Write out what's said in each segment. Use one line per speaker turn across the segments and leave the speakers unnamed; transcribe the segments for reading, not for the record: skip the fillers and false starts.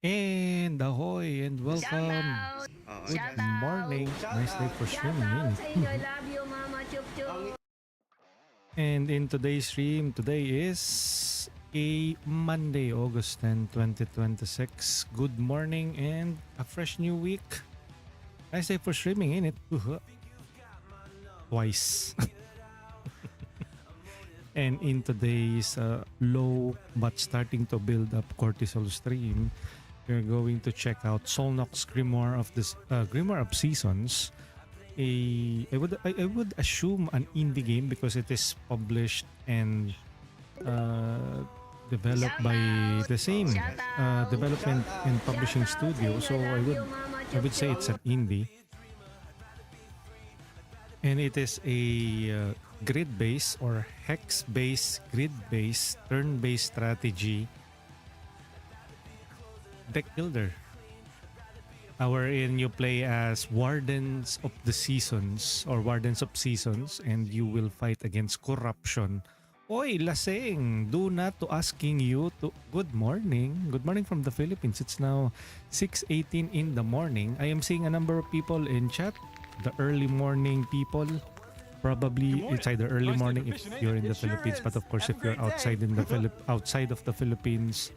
And ahoy and welcome. Good morning. Nice day for streaming in. And in today's stream, today is a Monday, August 10, 2026. Good morning and a fresh new week. Nice day for streaming in it. Twice. And in today's low but starting to build up cortisol stream, we're going to check out Solnox Grimoire of Seasons. I would assume an indie game because it is published and developed by the same development and publishing studio. So I would say it's an indie. And it is a grid-based or hex-based, grid-based, turn-based strategy deck builder. Wherein you play as Wardens of the Seasons or Wardens of Seasons, and you will fight against corruption. Oy, lasing! Do not to asking you to... Good morning. Good morning from the Philippines. It's now 6:18 in the morning. I am seeing a number of people in chat. The early morning people. Probably it's either early morning if you're in the Philippines, but of course if you're outside of the Philippines,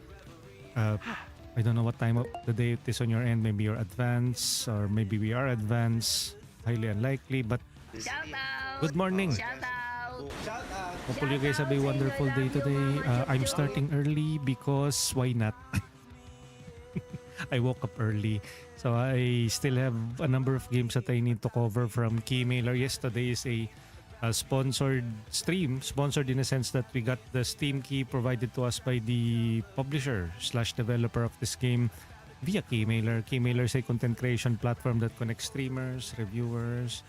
I don't know what time of the day it is on your end. Maybe you're advanced, or maybe we are advanced. Highly unlikely, but good morning. Hopefully you guys have a wonderful day today. I'm starting early because why not? I woke up early, so I still have a number of games that I need to cover from Keymailer. Yesterday is a sponsored stream, sponsored in a sense that we got the Steam key provided to us by the publisher / developer of this game via Keymailer. Keymailer is a content creation platform that connects streamers, reviewers,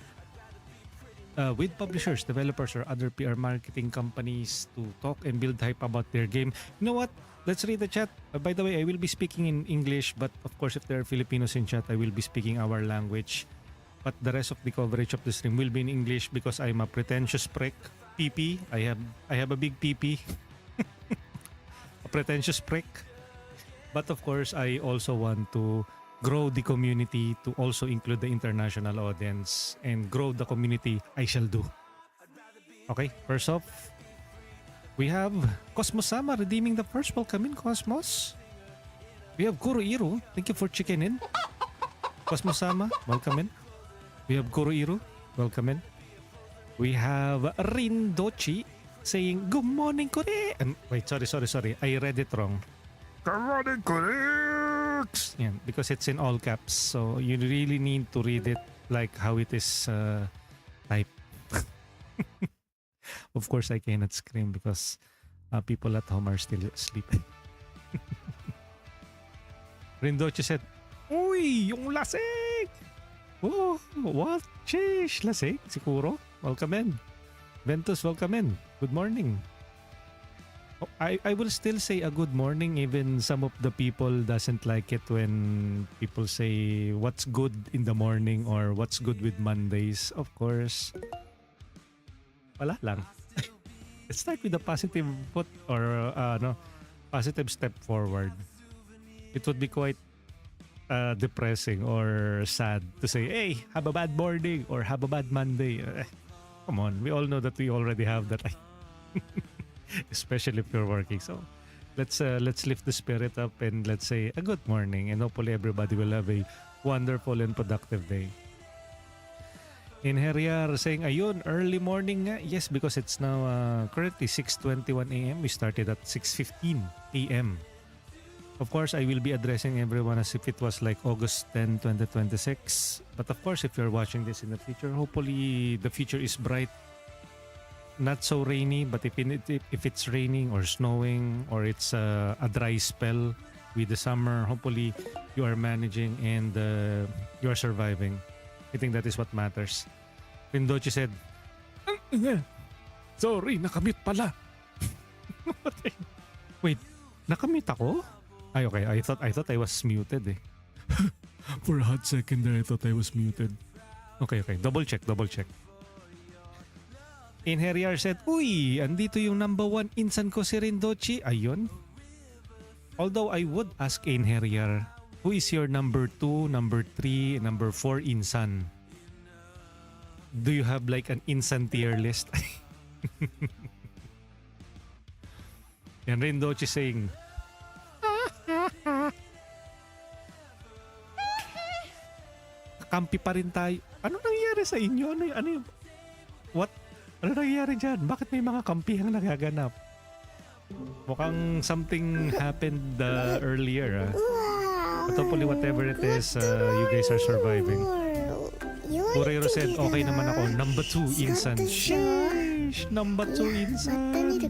with publishers, developers, or other PR marketing companies to talk and build hype about their game. You know what? Let's read the chat. By the way, I will be speaking in English, but of course if there are Filipinos in chat, I will be speaking our language. But the rest of the coverage of the stream will be in English because I'm a pretentious prick. PP. I have a big PP. A pretentious prick. But of course, I also want to grow the community to also include the international audience, and grow the community I shall do. Okay, first off, we have Cosmos-sama redeeming the first. Welcome in, Cosmos. We have Kuroiru. Thank you for checking in. Cosmos-sama, welcome in. We have Kuroiru. Welcome in. We have Rindochi saying, good morning, Kore. Wait, sorry. I read it wrong. Good morning, Kore. Yeah, because it's in all caps. So you really need to read it like how it is typed. Of course, I cannot scream because people at home are still asleep. Rindochi said, uy, yung lasing! Oh, what? Sheesh, lasing? Siguro? Welcome in. Ventus, welcome in. Good morning. Oh, I will still say a good morning, even some of the people doesn't like it when people say what's good in the morning or what's good with Mondays. Of course, wala lang. Let's start with a positive foot or positive step forward. It would be quite depressing or sad to say, hey, have a bad morning or have a bad Monday. Come on, we all know that we already have that. Especially if you're working. So let's lift the spirit up and let's say a good morning, and hopefully everybody will have a wonderful and productive day. In Heriar saying, ayun, early morning nga. Yes, because it's now currently 6:21 a.m. We started at 6:15 a.m. Of course, I will be addressing everyone as if it was like August 10, 2026. But of course, if you're watching this in the future, hopefully the future is bright. Not so rainy, but if it's raining or snowing or it's a dry spell with the summer, hopefully you are managing and you are surviving. I think that is what matters. Rindochi said, sorry, nakamute pala. Wait, nakamute ako? Ay, okay. I thought I was muted eh. For a hot second there, I thought I was muted. Okay. Double check. In Heriar said, uy, andito yung number 1 insan ko si Rindochi. Ayun. Although I would ask Ain Herrier, who is your number 2, number 3, and number 4 insan? Do you have like an insan tier list? Yan rin Dochi saying, kampi pa rin tayo. Ano nangyayari sa inyo? Ano yung, what? Ano nangyayari dyan? Bakit may mga kampihang nagaganap? Mukhang something happened earlier. But hopefully whatever it is, you guys are surviving. Kurero said, okay naman ako. Number 2 insan. Sheesh! Number 2 insan.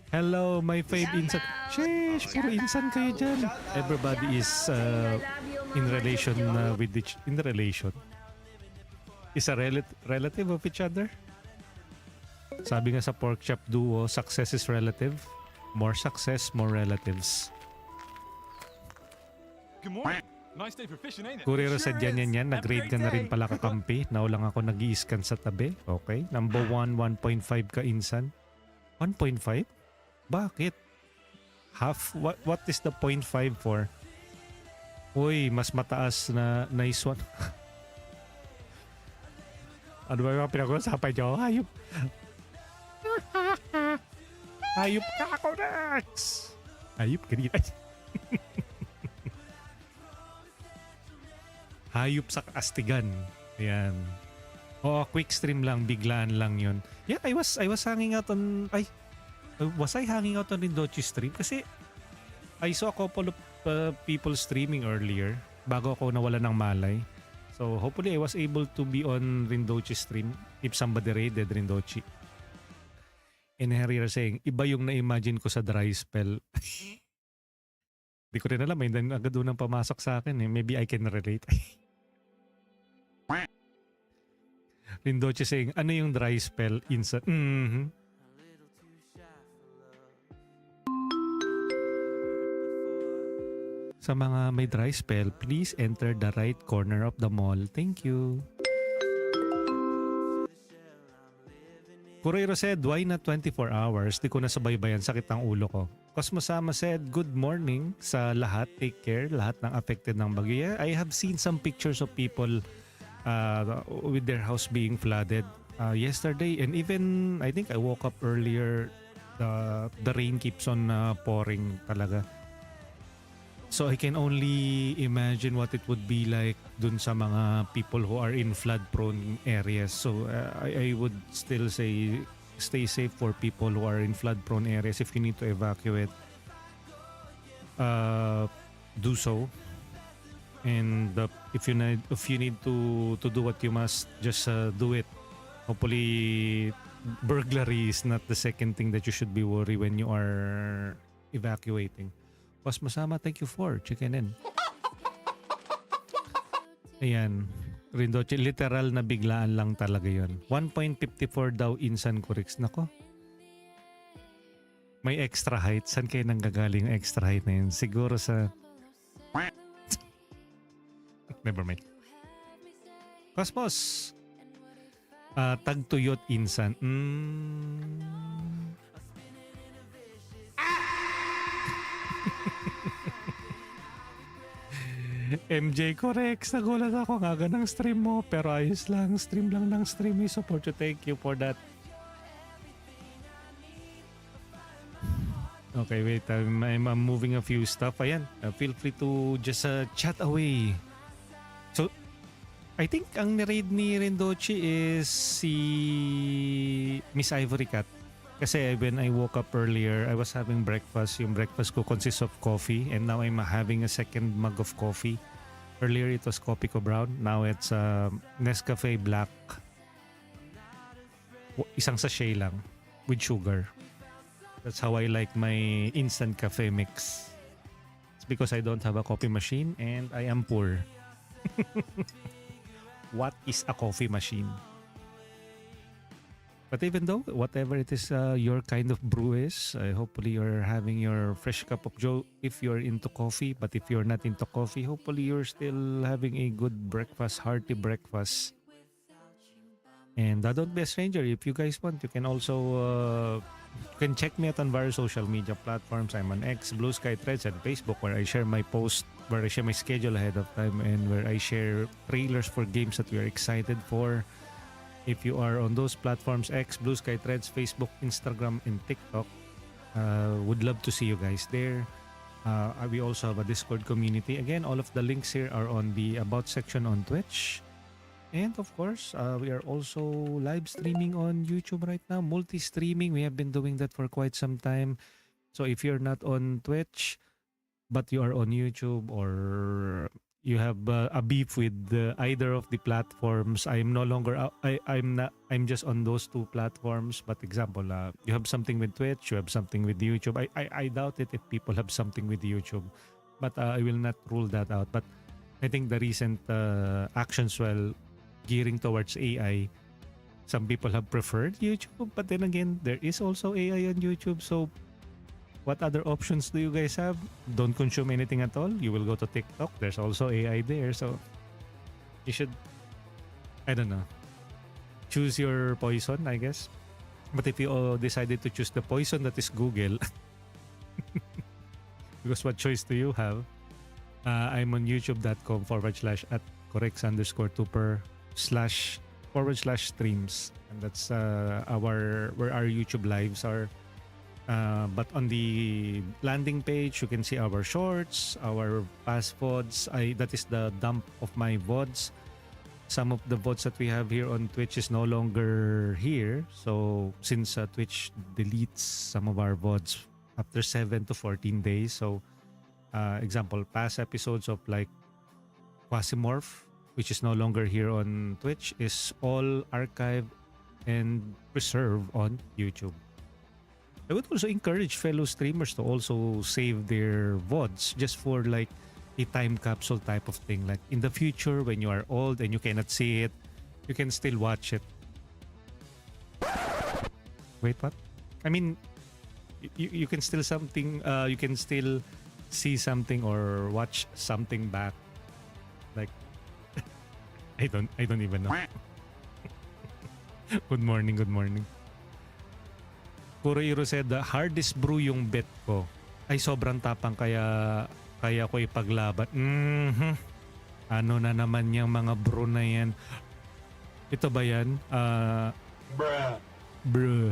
Hello, my fave insan. Sheesh! Puro insan kayo dyan. Everybody is in relation with each... In relation? Is a relative of each other? Sabi nga sa pork chop duo, success is relative. More success, more relatives.
Good morning. Nice day for fishing, ain't it?
Kurero said yan. Nag-raid ka na rin pala kakampi. Now lang ako nag-i-scan sa tabi. Okay. Number 1, 1.5 ka insan. 1.5? Bakit? Half? What is the 0.5 for? Uy, mas mataas na nice one. Ano ba yung pinag-usapan nyo? Hayop. Hayop ka ako, Nax! Hayop ka rin. Hayop sa kaastigan. Ayan. Oh, quick stream lang, biglaan lang yun. Yeah, I was hanging out on... was I hanging out on Rindochi stream? Kasi I saw a couple of people streaming earlier bago ako nawala ng malay. So hopefully I was able to be on Rindochi stream if somebody raided Rindochi. And Herrera saying, iba yung na-imagine ko sa dry spell. Di ko rin alam, may agad doon ang pamasok sa akin. Maybe I can relate. Rindochi saying, ano yung dry spell? Instant. Sa mga may dry spell, please enter the right corner of the mall. Thank you. Kurero said, why not 24 hours? Di ko nasabaybayan, sakit ang ulo ko. Cosmosama said, good morning sa lahat. Take care, lahat ng affected ng bagyo. Yeah, I have seen some pictures of people with their house being flooded yesterday. And even, I think I woke up earlier, the rain keeps on pouring talaga. So I can only imagine what it would be like dun sa mga people who are in flood-prone areas. So I would still say stay safe for people who are in flood-prone areas. If you need to evacuate, do so. And if you need to do what you must, just do it. Hopefully, burglary is not the second thing that you should be worried when you are evacuating. Masama, thank you for checking in. Ayan. Rindoche, literal na biglaan lang talaga yon. 1.54 daw insan corrects. Nako. May extra height. Saan kayo nanggagaling extra height na yun? Siguro sa... Never mind. Cosmos. Tagtuyot insan. MJ correct. Nagulat ako nga ng stream mo. Pero ayos lang. Stream lang ng stream. I support you. Thank you for that. Okay, wait. I'm moving a few stuff. Ayan. Feel free to just chat away. So, I think ang ni-raid ni Rindochi is si Miss Ivory Cat. Kasi when I woke up earlier, I was having breakfast. Yung breakfast ko consists of coffee. And now I'm having a second mug of coffee. Earlier it was Coffee Ko Brown. Now it's Nescafe Black. Isang sachet lang with sugar. That's how I like my instant cafe mix. It's because I don't have a coffee machine and I am poor. What is a coffee machine? But even though, whatever it is your kind of brew is, hopefully you're having your fresh cup of joe if you're into coffee. But if you're not into coffee, hopefully you're still having a good breakfast, hearty breakfast. And don't be a stranger. If you guys want, you can also You can check me out on various social media platforms. I'm on X, Blue Sky, Threads, and Facebook, where I share my post, where I share my schedule ahead of time, and where I share trailers for games that we are excited for. If you are on those platforms, X, Blue Sky, Threads, Facebook, Instagram, and TikTok, would love to see you guys there. We also have a Discord community. Again, all of the links here are on the About section on Twitch. And of course, we are also live streaming on YouTube right now. Multi-streaming. We have been doing that for quite some time. So if you're not on Twitch, but you are on YouTube, or you have a beef with either of the platforms, I'm no longer I'm just on those two platforms. But example, you have something with Twitch, you have something with YouTube. I doubt it if people have something with YouTube, but I will not rule that out. But I think the recent actions, well, gearing towards AI, some people have preferred YouTube, but then again, there is also AI on YouTube. So what other options do you guys have? Don't consume anything at all. You will go to TikTok. There's also AI there. So you should, I don't know, choose your poison, I guess. But if you all decided to choose the poison that is Google, because what choice do you have? I'm on youtube.com/@corex_tuper//streams. And that's where our YouTube lives are. But on the landing page, you can see our shorts, our past VODs. That is the dump of my VODs. Some of the VODs that we have here on Twitch is no longer here. So since Twitch deletes some of our VODs after 7 to 14 days. So example, past episodes of like Quasimorph, which is no longer here on Twitch, is all archived and preserved on YouTube. I would also encourage fellow streamers to also save their VODs just for like a time capsule type of thing. Like in the future, when you are old and you cannot see it, you can still watch it. Wait, what? I mean, you can still you can still see something or watch something back. Like I don't even know. Good morning, good morning. Kurohiro said, the hardest brew yung bet ko. Ay, sobrang tapang kaya ko ipaglaban. Ano na naman yung mga brew na yan? Ito ba yan? Bruh.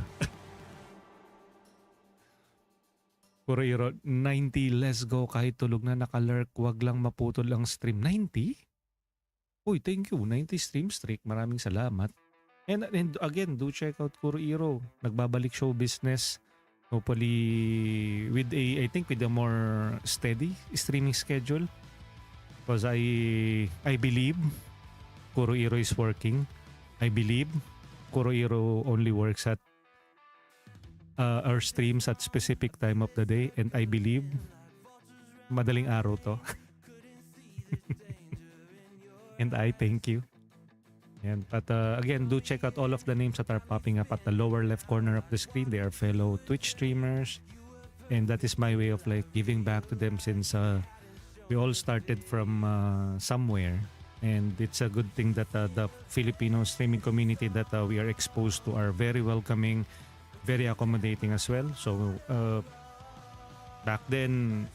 Kurohiro, 90, let's go. Kahit tulog na nakalurk, wag lang maputol ang stream. 90? Uy, thank you. 90 stream streak. Maraming salamat. And again, do check out Kurohiro. Nagbabalik show business. Hopefully with I think with a more steady streaming schedule. Because I believe Kurohiro is working. I believe Kurohiro only works at our streams at specific time of the day. And I believe madaling araw to. And I thank you. But again, do check out all of the names that are popping up at the lower left corner of the screen. They are fellow Twitch streamers, and that is my way of like giving back to them, since we all started from somewhere, and it's a good thing that the Filipino streaming community that we are exposed to are very welcoming, very accommodating as well. So back then,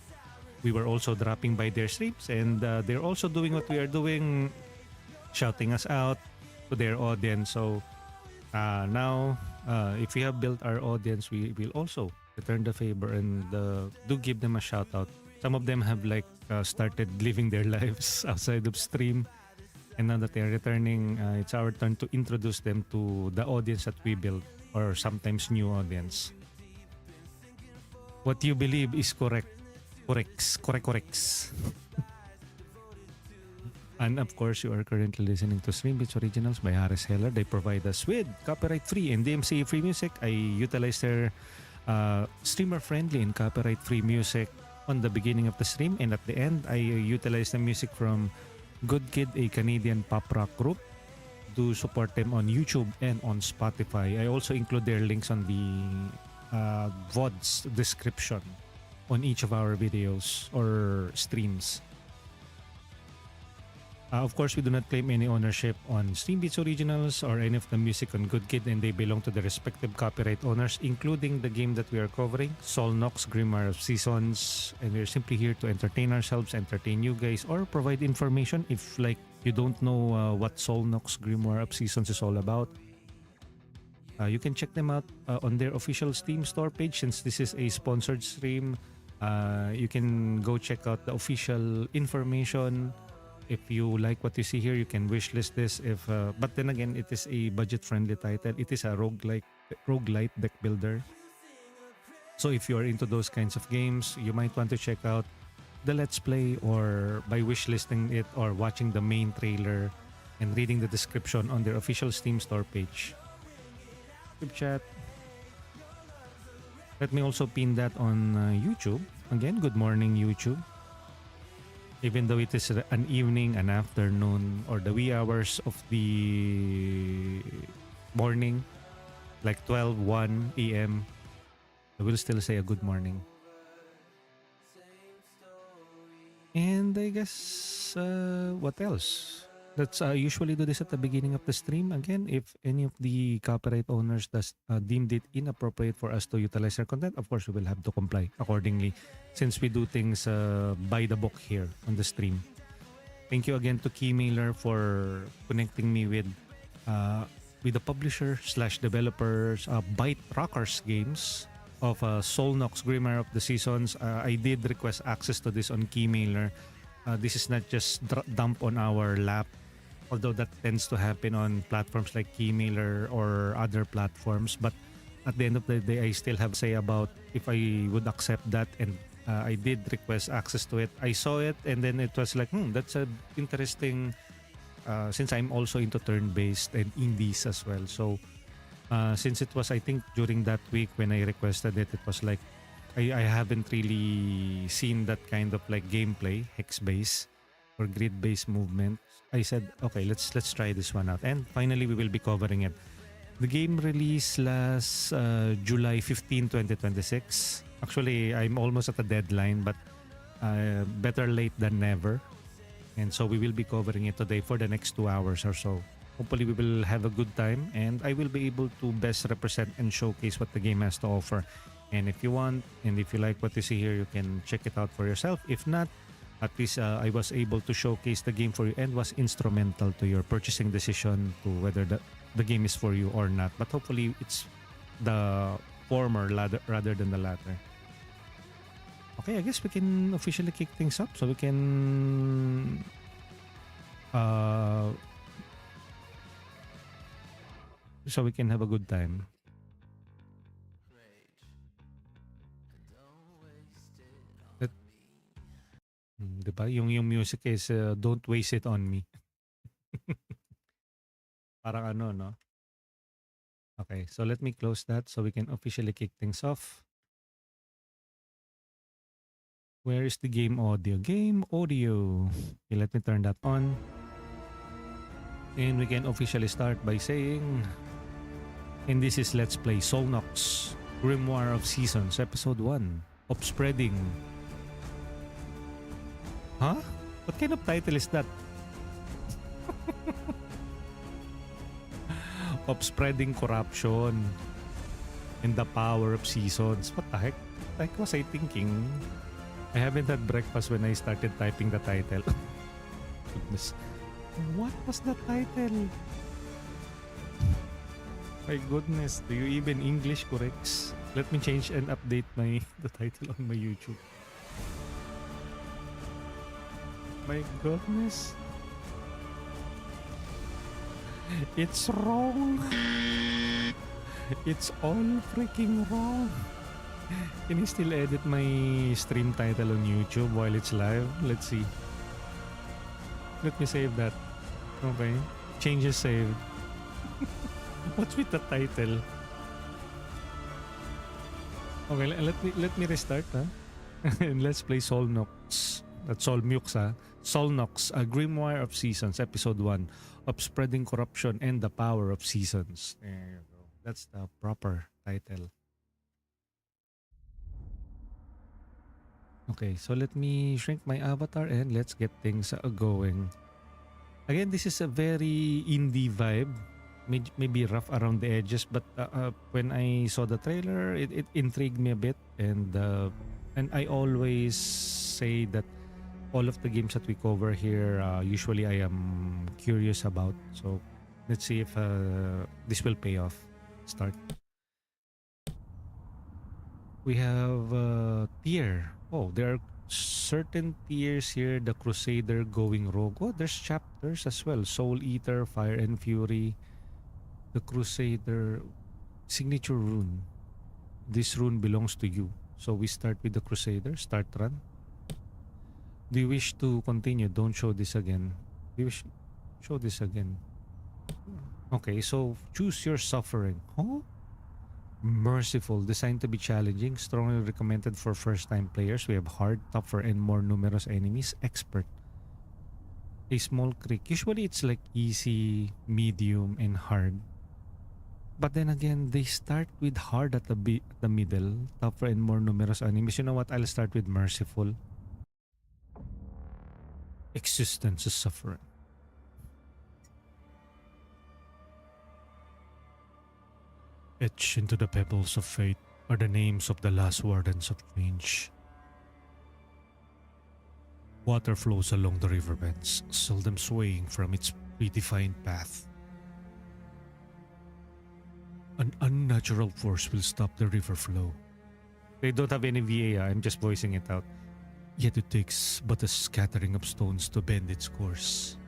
we were also dropping by their streams, and they're also doing what we are doing, shouting us out to their audience. So now, if we have built our audience, we will also return the favor and do give them a shout out. Some of them have like started living their lives outside of stream, and now that they're returning, it's our turn to introduce them to the audience that we built, or sometimes new audience. What you believe is correct. Correct. And of course, you are currently listening to Stream Beats Originals by Harris Heller. They provide us with copyright-free and DMCA-free music. I utilize their streamer-friendly and copyright-free music on the beginning of the stream, and at the end, I utilize the music from Good Kid, a Canadian pop rock group. Do support them on YouTube and on Spotify. I also include their links on the VOD's description on each of our videos or streams. Of course, we do not claim any ownership on Steam Beats Originals or any of the music on Good Kid, and they belong to the respective copyright owners, including the game that we are covering, Solnox, Grimoire of Seasons, and we're simply here to entertain ourselves, entertain you guys, or provide information if like you don't know what Solnox, Grimoire of Seasons is all about. You can check them out on their official Steam store page. Since this is a sponsored stream, you can go check out the official information. If you like what you see here, you can wishlist this. But then again, it is a budget-friendly title. It is a roguelike deck builder. So if you are into those kinds of games, you might want to check out the Let's Play, or by wishlisting it or watching the main trailer and reading the description on their official Steam store page. Good chat. Let me also pin that on YouTube. Again, good morning, YouTube. Even though it is an evening, an afternoon, or the wee hours of the morning, like 12, 1 a.m., I will still say a good morning. And I guess, what else? Let's usually do this at the beginning of the stream. Again, if any of the copyright owners deemed it inappropriate for us to utilize their content, of course, we will have to comply accordingly, since we do things by the book here on the stream. Thank you again to Keymailer for connecting me with the publisher / developers, ByteRockers Games of Solnox, Grimoire of the Seasons. I did request access to this on Keymailer. This is not just dump on our lap, although that tends to happen on platforms like Keymailer or other platforms. But at the end of the day, I still have say about if I would accept that, and I did request access to it. I saw it, and then it was like, that's a interesting, since I'm also into turn-based and indies as well. So since it was, I think, during that week when I requested it, it was like, I haven't really seen that kind of like gameplay, hex-based or grid-based movement. I said, okay, let's try this one out. And finally, we will be covering it. The game released last July 15, 2026. Actually, I'm almost at the deadline, but better late than never. And so we will be covering it today for the next 2 hours or so. Hopefully, we will have a good time, and I will be able to best represent and showcase what the game has to offer. And if you want, and if you like what you see here, you can check it out for yourself. If not, at least I was able to showcase the game for you and was instrumental to your purchasing decision to whether the game is for you or not. But hopefully, it's the former rather than the latter. Okay, I guess we can officially kick things up, so we can have a good time. Diba? Yung music is don't waste it on me. Parang ano, no? Okay, so let me close that so we can officially kick things off. Where is the game audio? Game audio. Okay, let me turn that on. And we can officially start by saying, and this is Let's Play Solnox, Grimoire of Seasons, Episode 1, of Spreading. Huh? What kind of title is that? Of Spreading Corruption and the Power of Seasons. What the heck? Like was I thinking? I haven't had breakfast when I started typing the title. Goodness. What was the title? My goodness. Do you even English corrects? Let me change and update the title on my YouTube. My goodness. It's wrong. It's all freaking wrong. Can you still edit my stream title on YouTube while it's live? Let's see. Let me save that. Okay. Changes saved. What's with the title? Okay, let me restart, huh? And let's play Solnox. That's Solmux, huh? Solnox, a Grimoire of Seasons, Episode 1, of Spreading Corruption and the Power of Seasons. There you go. That's the proper title. Okay, so let me shrink my avatar and let's get things going. Again, this is a very indie vibe. Maybe rough around the edges, but when I saw the trailer, it intrigued me a bit, and I always say that all of the games that we cover here, usually I am curious about. So let's see if this will pay off. Start. We have tier. Oh, there are certain tiers here. The Crusader going rogue. Oh, there's chapters as well. Soul Eater, Fire and Fury. The Crusader signature rune. This rune belongs to you. So we start with the Crusader. Start run. Do you wish to continue? Don't show this again. Do you wish show this again? Okay, so choose your suffering. Huh? Merciful, designed to be challenging, strongly recommended for first-time players. We have hard, tougher, and more numerous enemies. Expert. A small creek. Usually it's like easy, medium, and hard. But then again, they start with hard at the middle, tougher and more numerous enemies. You know what? I'll start with merciful. Existence is suffering. Etched into the pebbles of fate are the names of the last wardens of change. Water flows along the riverbeds, seldom swaying from its predefined path. An unnatural force will stop the river flow. They don't have any VA, I'm just voicing it out. Yet it takes but a scattering of stones to bend its course.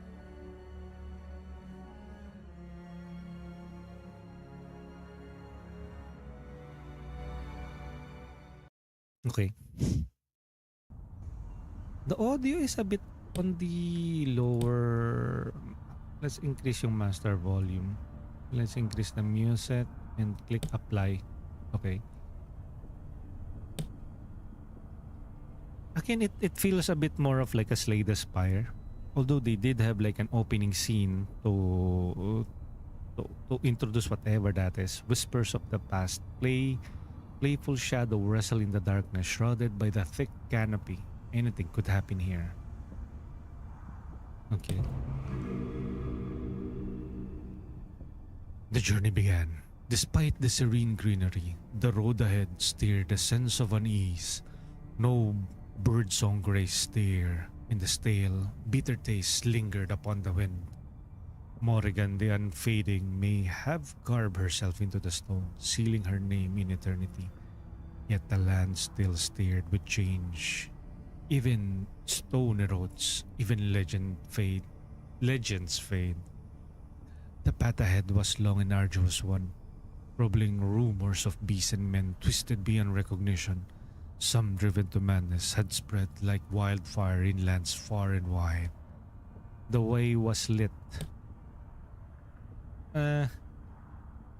Okay. The audio is a bit on the lower. Let's increase yung master volume. Let's increase the music and click apply. Okay. Again, it feels a bit more of like a Slay the Spire. Although they did have like an opening scene to introduce whatever that is. Whispers of the past. Playful shadow wrestle in the darkness, shrouded by the thick canopy. Anything could happen here. Okay. The journey began. Despite the serene greenery, the road ahead stirred a sense of unease. No birdsong graced the air, and the stale, bitter taste lingered upon the wind. Morrigan the Unfading may have carved herself into the stone, sealing her name in eternity. Yet the land still stirred with change. Even stone erodes, even legends fade. The path ahead was long and arduous one, troubling rumors of beasts and men twisted beyond recognition. Some driven to madness had spread like wildfire in lands far and wide. The way was lit.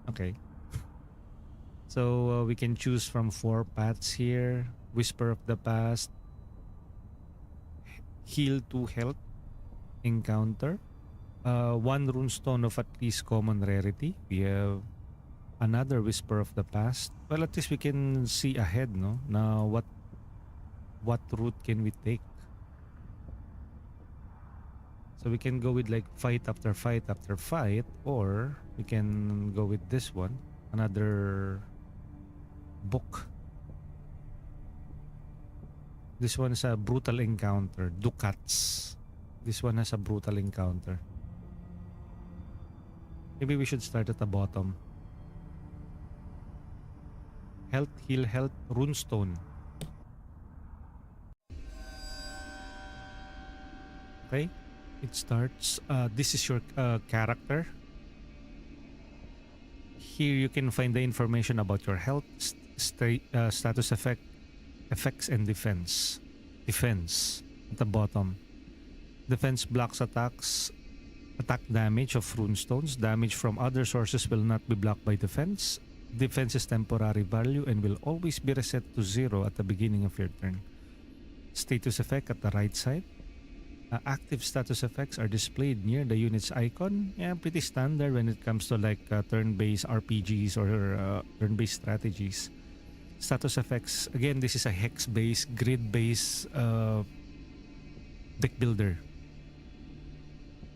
Okay. So we can choose from 4 paths here. Whisper of the Past, Heal to Health, Encounter, 1 runestone of at least common rarity. We have another Whisper of the Past. Well, at least we can see ahead, no? Now, what route can we take? So we can go with like fight after fight after fight, or we can go with this one, another book. This one is a brutal encounter, Ducats. This one has a brutal encounter. Maybe we should start at the bottom. Health, heal, health, runestone. Okay, it starts. This is your character. Here you can find the information about your health, status effects, and defense. Defense at the bottom. Defense blocks attack damage of runestones. Damage from other sources will not be blocked by defense. Defense is temporary value and will always be reset to 0 at the beginning of your turn. Status effect at the right side. Active status effects are displayed near the unit's icon. Yeah, pretty standard when it comes to like turn-based RPGs or turn-based strategies. Status effects, again, this is a hex-based, grid-based deck builder.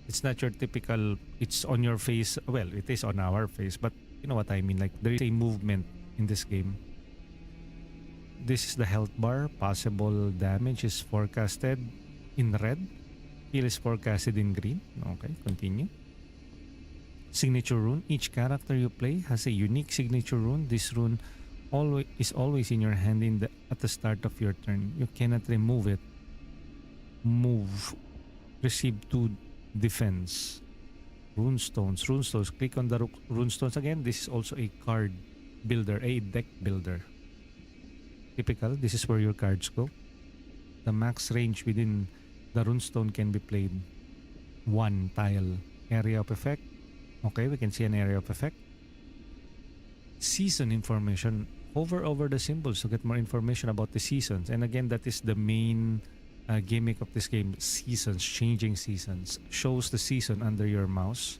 It's not your typical, it's on your face. Well, it is on our face, but you know what I mean. Like there is a movement in this game. This is the health bar. Possible damage is forecasted in red. Heal is forecasted in green. Okay, continue. Signature rune. Each character you play has a unique signature rune. This rune is always in your hand at the start of your turn. You cannot remove it. Move. Receive 2 defense. Runestones. Runestones. Click on the runestones again. This is also a card builder, a deck builder. Typical. This is where your cards go. The max range within the runestone can be played. 1 tile. Area of effect. Okay, we can see an area of effect. Season information. Hover over the symbols to get more information about the seasons. And again, that is the main gimmick of this game. Seasons, changing seasons. Shows the season under your mouse.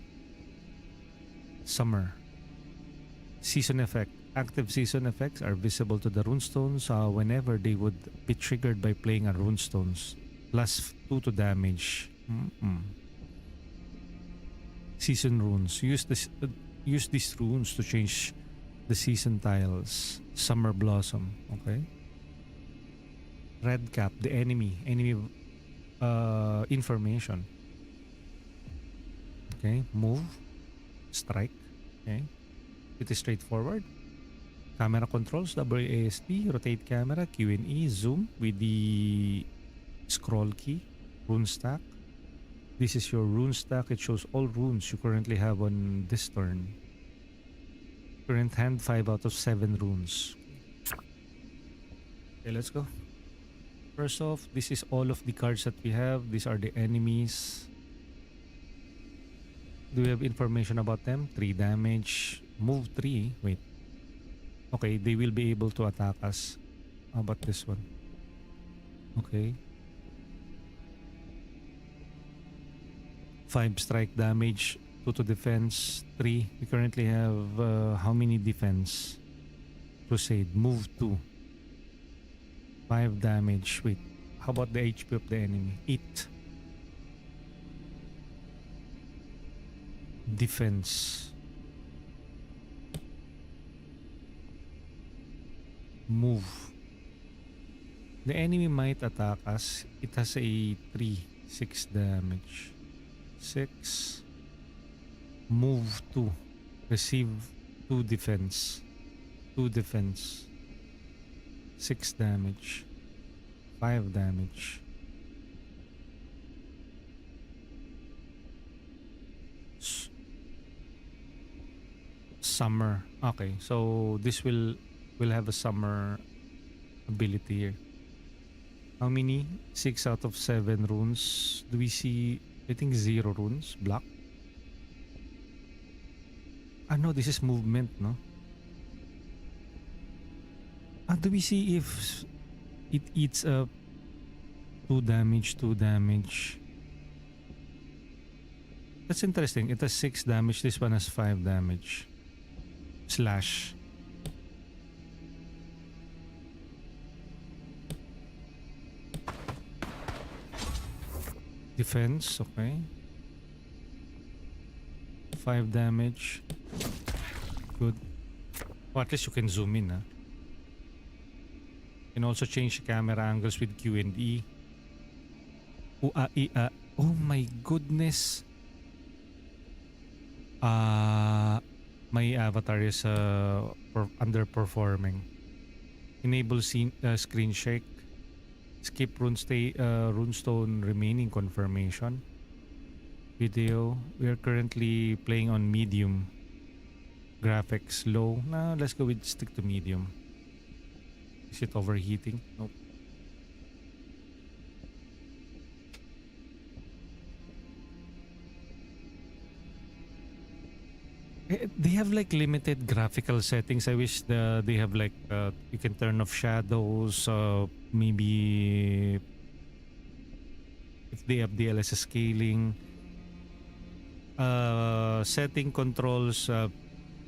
Summer. Season effect. Active season effects are visible to the runestones whenever they would be triggered by playing a runestones. Plus 2 to damage. Season runes. Use these runes to change the season tiles. Summer blossom. Okay. Red cap. The enemy information. Okay. Move. Strike. Okay. It is straightforward. Camera controls. WASD. Rotate camera. Q&E. Zoom with the scroll key. Rune stack. This is your rune stack. It shows all runes you currently have on this turn. Current hand 5 out of 7 runes. Okay, let's go. First off, this is all of the cards that we have. These are the enemies. Do we have information about them? 3 damage. Move 3. Wait. Okay, they will be able to attack us. How about this one? Okay. 5 strike damage, 2 to defense, 3. We currently have how many defense? Crusade, move 2. 5 damage. Wait, how about the HP of the enemy? 8. Defense. Move. The enemy might attack us. It has a 6 damage. 6. Move 2. Receive 2 defense. 2 defense. 6 damage. 5 damage. Summer. Okay, so this will have a summer ability here. How many? 6 out of 7 runes. Do we see? I think 0 runes. Black. Ah no, this is movement, no? Do we see if it eats up 2 damage, 2 damage? That's interesting. It has 6 damage. This one has 5 damage. Slash. Defense, okay. 5 damage. Good. Oh, at least you can zoom in, huh? You can also change the camera angles with Q and E. Oh my goodness. My avatar is underperforming. Enable screen shake. Skip runestone remaining confirmation. Video. We are currently playing on medium. Graphics low. Nah, let's go with stick to medium. Is it overheating? Nope. They have like limited graphical settings. I wish they have like you can turn off shadows. Maybe if they have DLSS scaling. Setting controls.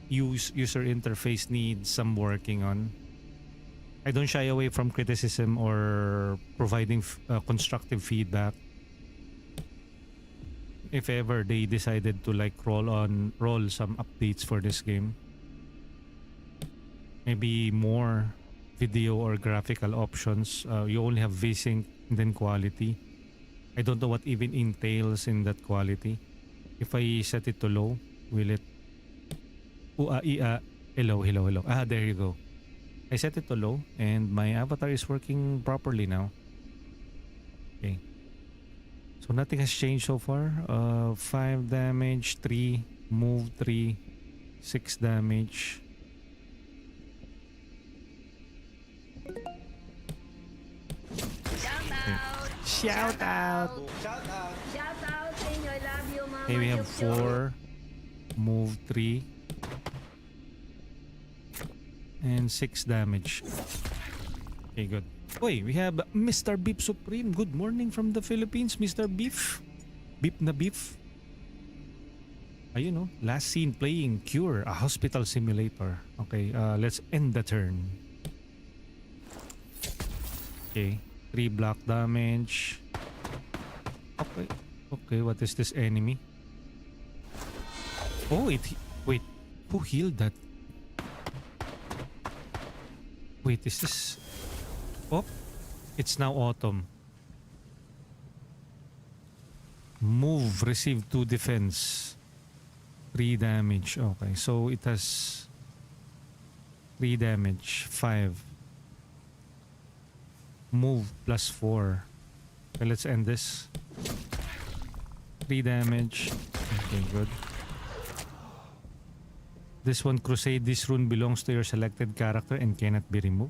User interface needs some working on. I don't shy away from criticism or providing constructive feedback. if ever they decided to like roll some updates for this game. Maybe more video or graphical options. You only have VSync and then quality. I don't know what even entails in that quality. If I set it to low, will it... Hello, hello, hello. Ah, there you go. I set it to low and my avatar is working properly now. Okay. So nothing has changed so far. 5 damage, 3, move 3, 6 damage. Shout out!
Shout out!
Shout out sa inyo. I love you, Mama.
Okay, we have 4, move 3, and 6 damage. Okay, good. Wait, we have Mr. Beef Supreme. Good morning from the Philippines, Mr. Beef. Beef na beef. Ayun, no? Last seen playing Cure, a hospital simulator. Okay, let's end the turn. Okay, 3 block damage. Okay, okay, what is this enemy? Oh, wait, who healed that? Wait, is this... Oh, it's now autumn. Move, receive 2 defense. 3 damage. Okay, so it has 3 damage. 5. Move plus 4. Okay, let's end this. 3 damage. Okay, good. This one, Crusade, this rune belongs to your selected character and cannot be removed.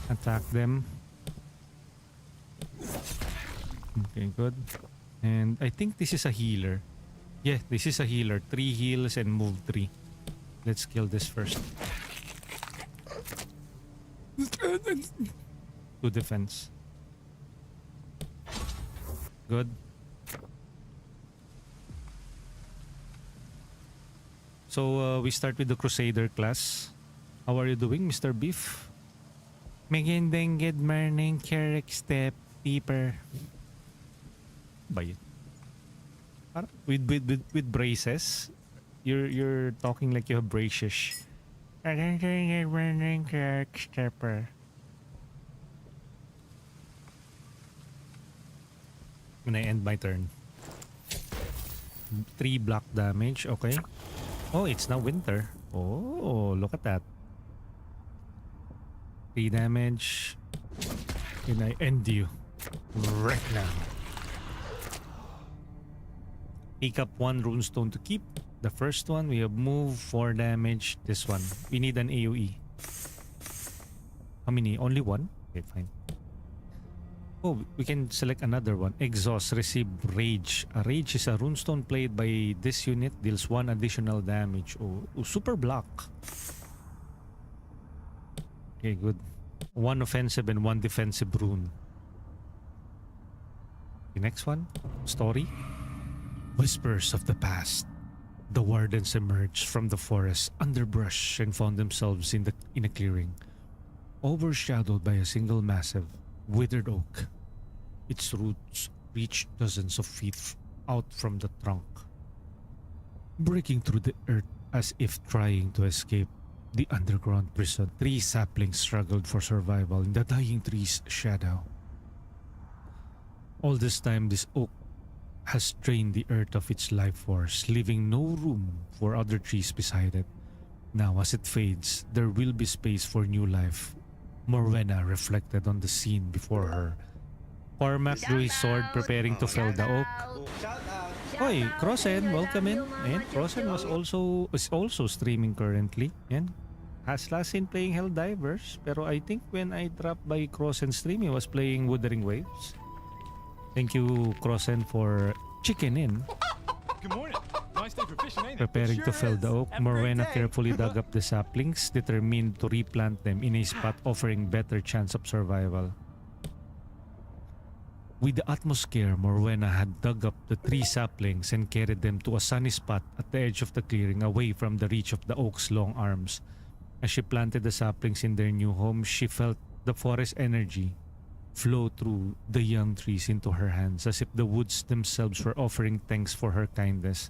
Attack them. Okay, good. And I think this is a healer. Yeah, this is a healer. 3 heals and move 3. Let's kill this first. 2 defense. Good. So we start with the Crusader class. How are you doing, Mr. Beef? Magandang good morning, Carrick Step Deeper. Ba yun? With braces? You're talking like you have braces. Magandang good morning, Carrick Stepper. When I end my turn. 3 block damage, okay. Oh, it's now winter. Oh, look at that. 3 damage. And I end you right now. Pick up 1 runestone to keep. The first one, we have move, 4 damage. This one, we need an AoE. How many? Only 1? Okay, fine. Oh, we can select another one. Exhaust, receive Rage. A Rage is a runestone played by this unit, deals 1 additional damage. Oh, super block. Okay, good. 1 offensive and 1 defensive rune. The next one, story. Whispers of the past. The wardens emerged from the forest underbrush and found themselves in a clearing, overshadowed by a single massive, withered oak. Its roots reached dozens of feet out from the trunk, breaking through the earth as if trying to escape the underground prison. 3 saplings struggled for survival in the dying tree's shadow. All this time, this oak has drained the earth of its life force, leaving no room for other trees beside it. Now, as it fades, there will be space for new life. Morwenna reflected on the scene before her. Cormac drew his sword, preparing to fell the oak.
Shout out!
Hoy, Crossen, welcome in. And Crossen is also streaming currently. And has last seen playing Helldivers. Pero I think when I dropped by Crossen's stream, he was playing Wuthering Waves. Thank you, Crossen, for chicken in.
Good morning. Nice day for fishing, ain't it?
Preparing to
Sure
fell the
is.
oak,
Have a great
Morwenna
day.
carefully dug up the saplings, determined to replant them in a spot offering better chance of survival. With the utmost care, Morwenna had dug up the 3 saplings and carried them to a sunny spot at the edge of the clearing, away from the reach of the oak's long arms. As she planted the saplings in their new home, she felt the forest energy flow through the young trees into her hands, as if the woods themselves were offering thanks for her kindness.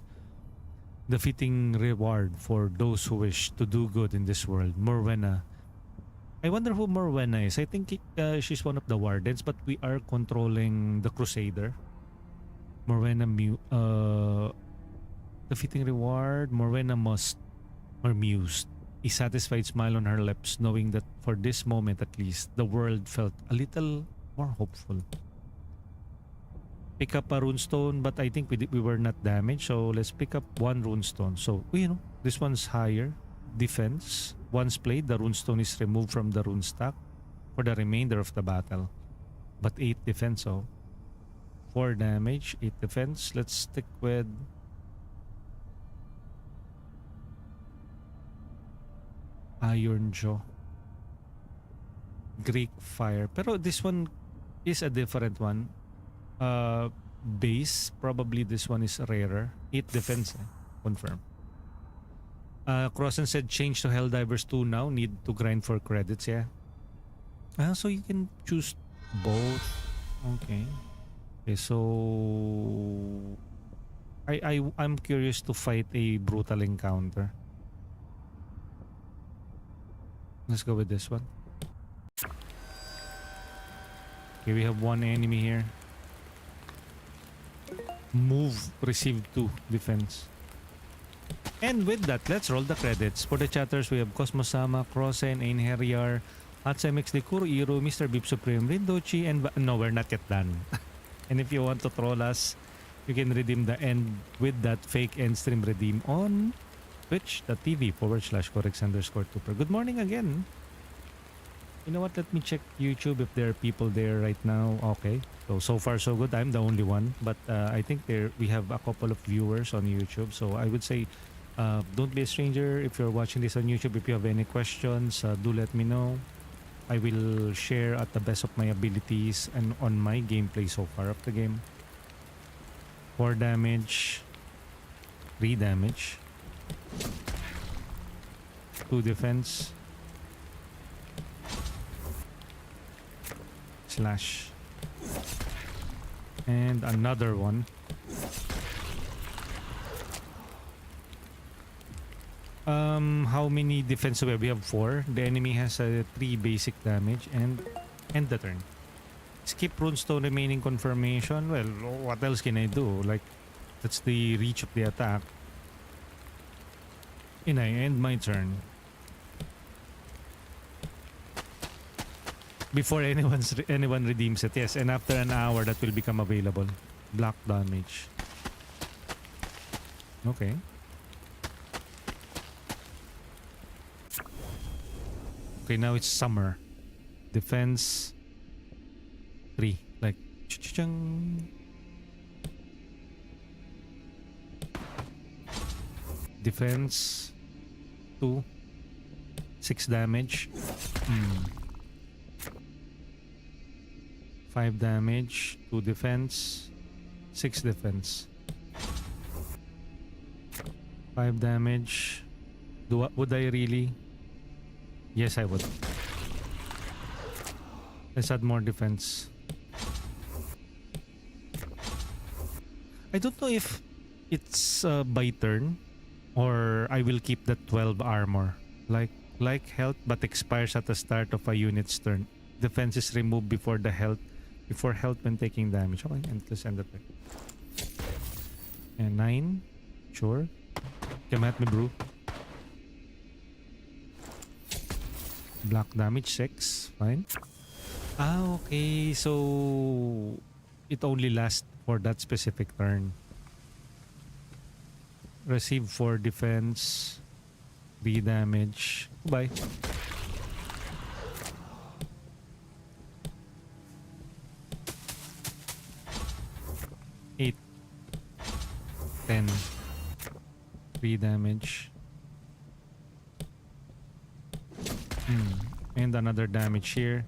The fitting reward for those who wish to do good in this world. Morwenna. I wonder who Morwenna is. I think she's one of the wardens, but we are controlling the Crusader. Morwenna the fitting reward. Morwenna must, or mused, a satisfied smile on her lips, knowing that for this moment at least, the world felt a little more hopeful. Pick up a runestone, but I think we were not damaged, so let's pick up one runestone. So, this one's higher. Defense. Once played, the runestone is removed from the rune stack for the remainder of the battle. But 8 defense, so 4 damage, 8 defense. Let's stick with Iron Jaw. Greek Fire. Pero this one is a different one. Base, probably this one is rarer. 8 defense, confirm. Crossen said change to Helldivers 2 now. Need to grind for credits, yeah. So you can choose both. Okay. Okay, so I'm curious to fight a brutal encounter. Let's go with this one. Okay, we have one enemy here. Move, receive 2 defense. And with that, let's roll the credits. For the chatters, we have Cosmosama, Crossen, Einherjar, Hatsemex, Dekuro, Iro, Mr. Beep Supreme, Rindochi, and no, we're not yet done. And if you want to troll us, you can redeem the end with that fake end stream redeem on twitch.tv/Corex_2per. Good morning again. You know what? Let me check YouTube if there are people there right now. Okay. So far so good. I'm the only one. But I think we have a couple of viewers on YouTube. So I would say don't be a stranger if you're watching this on YouTube. If you have any questions, do let me know. I will share at the best of my abilities and on my gameplay so far of the game. 4 damage. 3 damage. 2 defense. Slash. And another one. How many defense do we have? We have 4. The enemy has 3 basic damage and end the turn. Skip runestone remaining confirmation. Well, what else can I do? Like, that's the reach of the attack. And I end my turn. Before anyone redeems it, yes, and after an hour that will become available. Block damage. Okay. Okay, now it's summer. Defense 3. Like ch-ch-chung. Defense 2. 6 damage. 5 damage, 2 defense, 6 defense. 5 damage. Would I really? Yes, I would. Let's add more defense. I don't know if it's by turn or I will keep the 12 armor. Like health but expires at the start of a unit's turn. Defense is removed before health when taking damage. Okay, and let's end it there. And 9. Sure. Come at me, bro. Block damage 6. Fine. Okay. So it only lasts for that specific turn. Receive 4 defense. 3 damage. Goodbye. 8, 10, 3 damage. And another damage here.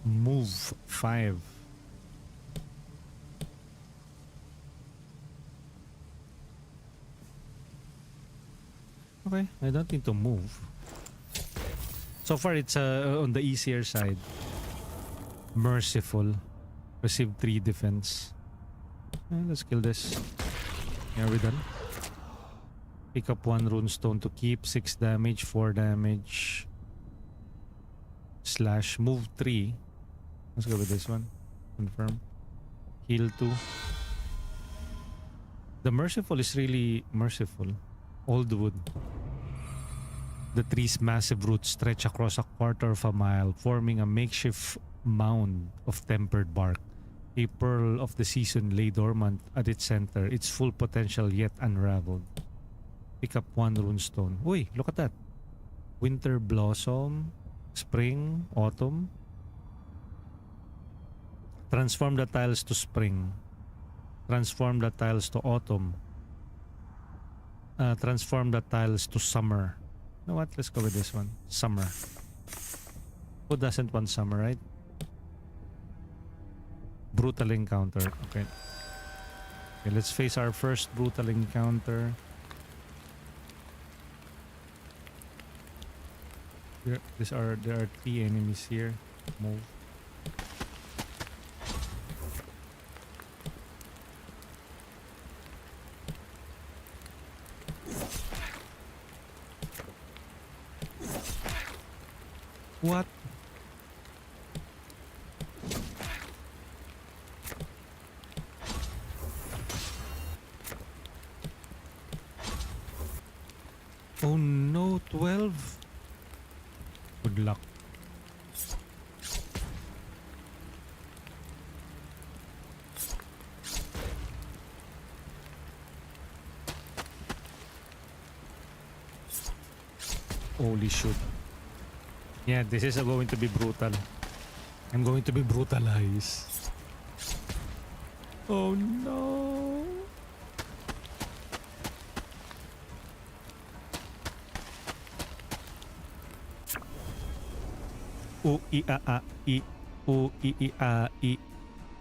Move 5. Okay, I don't need to move. So far, it's on the easier side. Merciful. Receive 3 defense. Let's kill this. Yeah, we're done. Pick up 1 runestone to keep. 6 damage, 4 damage. Slash move 3. Let's go with this one. Confirm. Heal 2. The merciful is really merciful. Old wood. The tree's massive roots stretch across a quarter of a mile, forming a makeshift mound of tempered bark. A pearl of the season lay dormant at its center, its full potential yet unraveled. Pick up 1 runestone. Uy, look at that. Winter blossom, spring, autumn. Transform the tiles to spring. Transform the tiles to autumn. Transform the tiles to summer. You know what? Let's go with this one. Summer. Who doesn't want summer, right? Brutal encounter. Okay. Okay, let's face our first brutal encounter. There are 3 enemies here. Move. What? Oh no, 12. Good luck. Holy shit. Yeah, this is going to be brutal. I'm going to be brutalized. Oh no.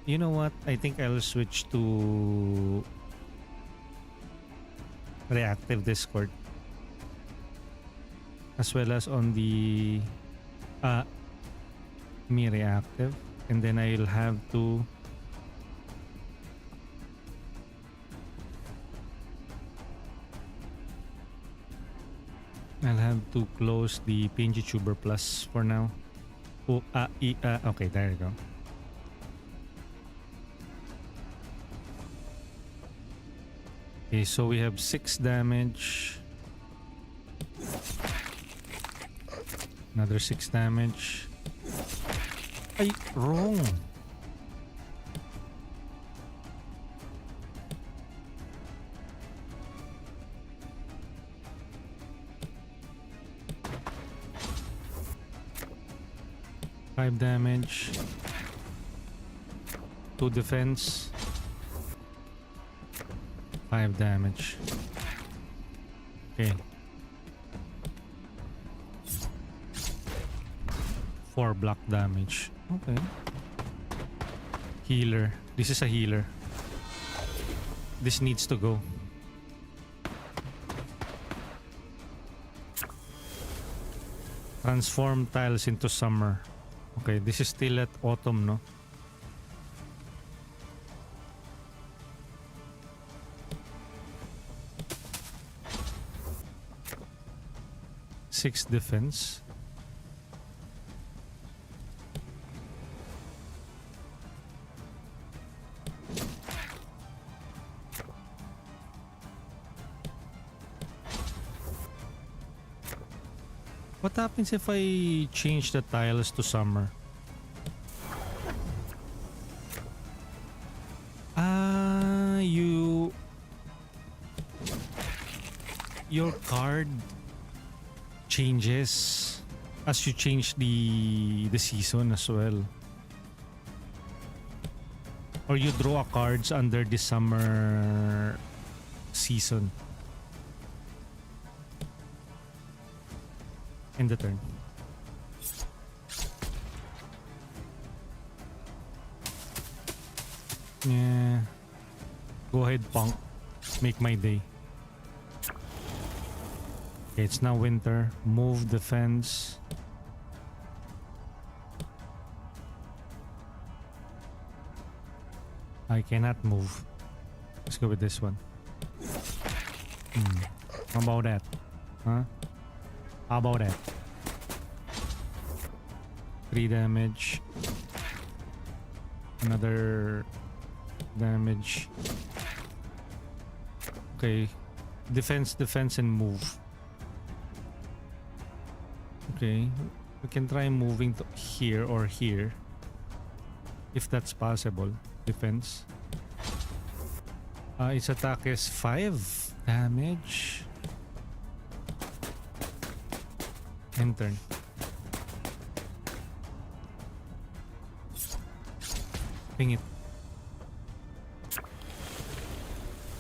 You know what? I think I'll switch to reactive Discord, as well as on the me reactive, and then I'll have to close the PNG Tuber Plus for now. Okay, there you go. Okay, so we have 6 damage. Another 6 damage. Ay, wrong. Five damage. 2 defense. 5 damage. Okay. 4 block damage. Okay. Healer. This is a healer. This needs to go. Transform tiles into summer. Okay, this is still at autumn, no? Six defense. What happens if I change the tiles to summer? Your card changes as you change the season as well. Or you draw cards under the summer season. End the turn. Yeah. Go ahead, punk. Make my day. Okay, it's now winter. Move defense. I cannot move. Let's go with this one. How about that? Huh? How about that? 3 damage. Another damage. Okay. Defense, defense, and move. Okay. We can try moving to here or here. If that's possible. Defense. Its attack is 5 damage. End turn. Ping it.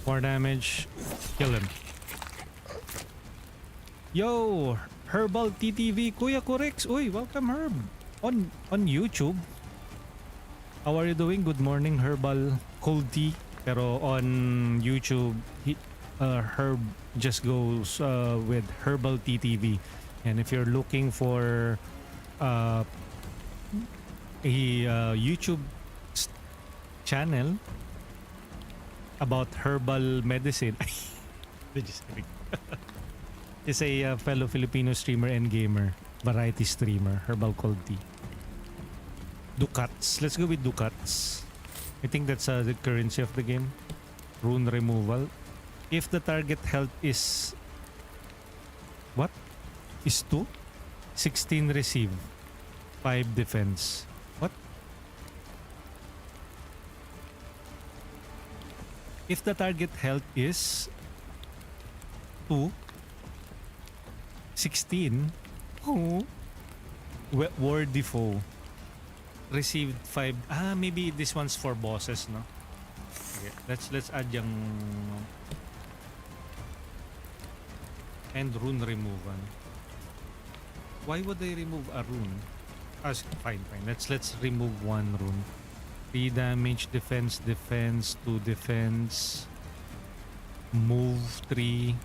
4 damage. Kill him. Yo! Herbal TTV Kuya Kurex. Uy, welcome Herb. On YouTube. How are you doing? Good morning, Herbal Cold Tea. Pero on YouTube, Herb just goes with Herbal TTV. And if you're looking for a YouTube channel about herbal medicine, just kidding. Is a fellow Filipino streamer and gamer, variety streamer, Herbal Cold Tea. Ducats. Let's go with Ducats. I think that's the currency of the game. Rune removal. If the target health is... What? Is 2? 16 receive. 5 defense. What? If the target health is 2, 16. Oh. War Defoe. Received 5. Maybe this one's for bosses, no? Okay, let's add yung and rune removal. Why would they remove a rune? Fine. Let's remove 1 rune. 3 damage, defense, 2 defense, move 3.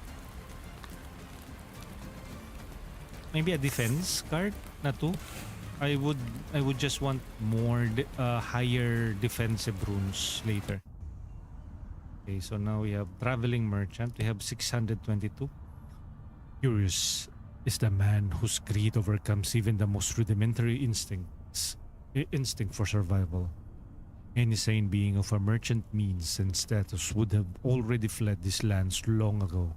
Maybe a defense card na 2. I would just want more higher defensive runes later. Okay, so now we have traveling merchant. We have 622. Curious is the man whose greed overcomes even the most rudimentary instinct for survival. Any sane being of a merchant means and status would have already fled these lands long ago.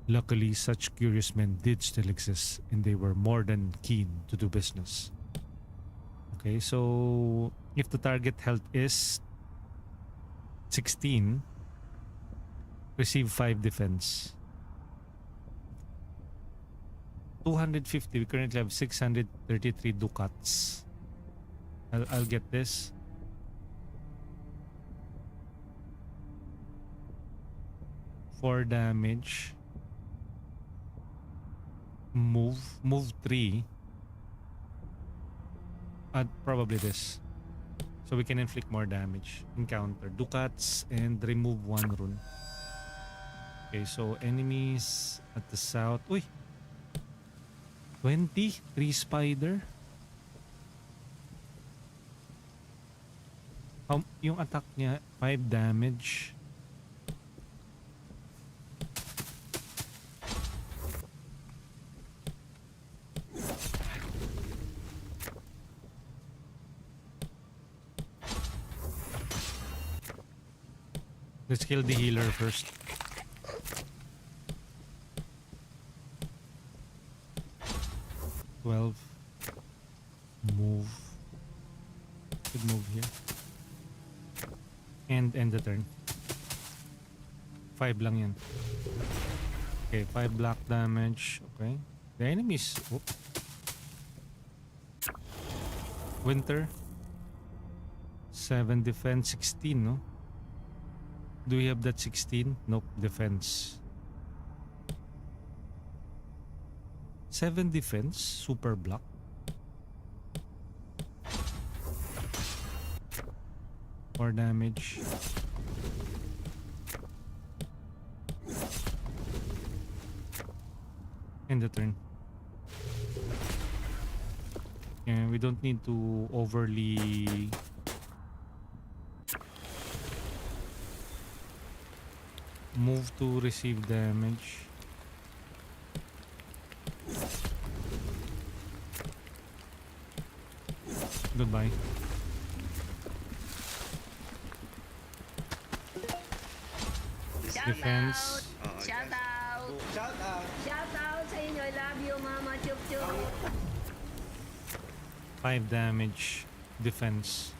Luckily, such curious men did still exist, and they were more than keen to do business. Okay, so if the target health is 16, receive 5 defense. 250. We currently have 633 ducats. I'll get this. For damage. Move 3. Probably this. So we can inflict more damage. Encounter ducats and remove 1 rune. Okay, so enemies at the south. Uy! 20? 3 spider? Yung attack niya, 5 damage. Let's kill the healer first. Move. Could move here. And end the turn. 5 lang yan. Okay, 5 black damage. Okay. The enemies. Whoop. Winter. 7 defense, 16, no? Do we have that 16? Nope, defense. 7 defense, super block. More damage. End the turn. Yeah, we don't need to overly Move to receive damage. Goodbye. Defense.
Shout out!
Shout out.
Shout out sa inyo. I love you, Mama Chup Chup.
5 damage. Defense.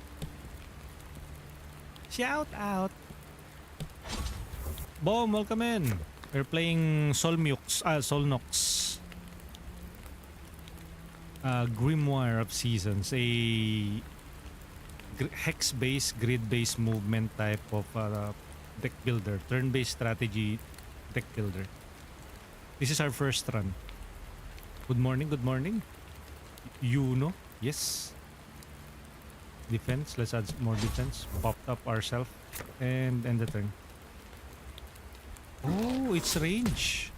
Shout out! Boom, welcome in. We're playing Solnox. Grimoire of Seasons. A hex-based, grid-based movement type of deck builder. Turn-based strategy deck builder. This is our first run. Good morning, good morning. You know? Yes. Defense. Let's add more defense. Popped up ourselves. And end the turn. Oh, it's range.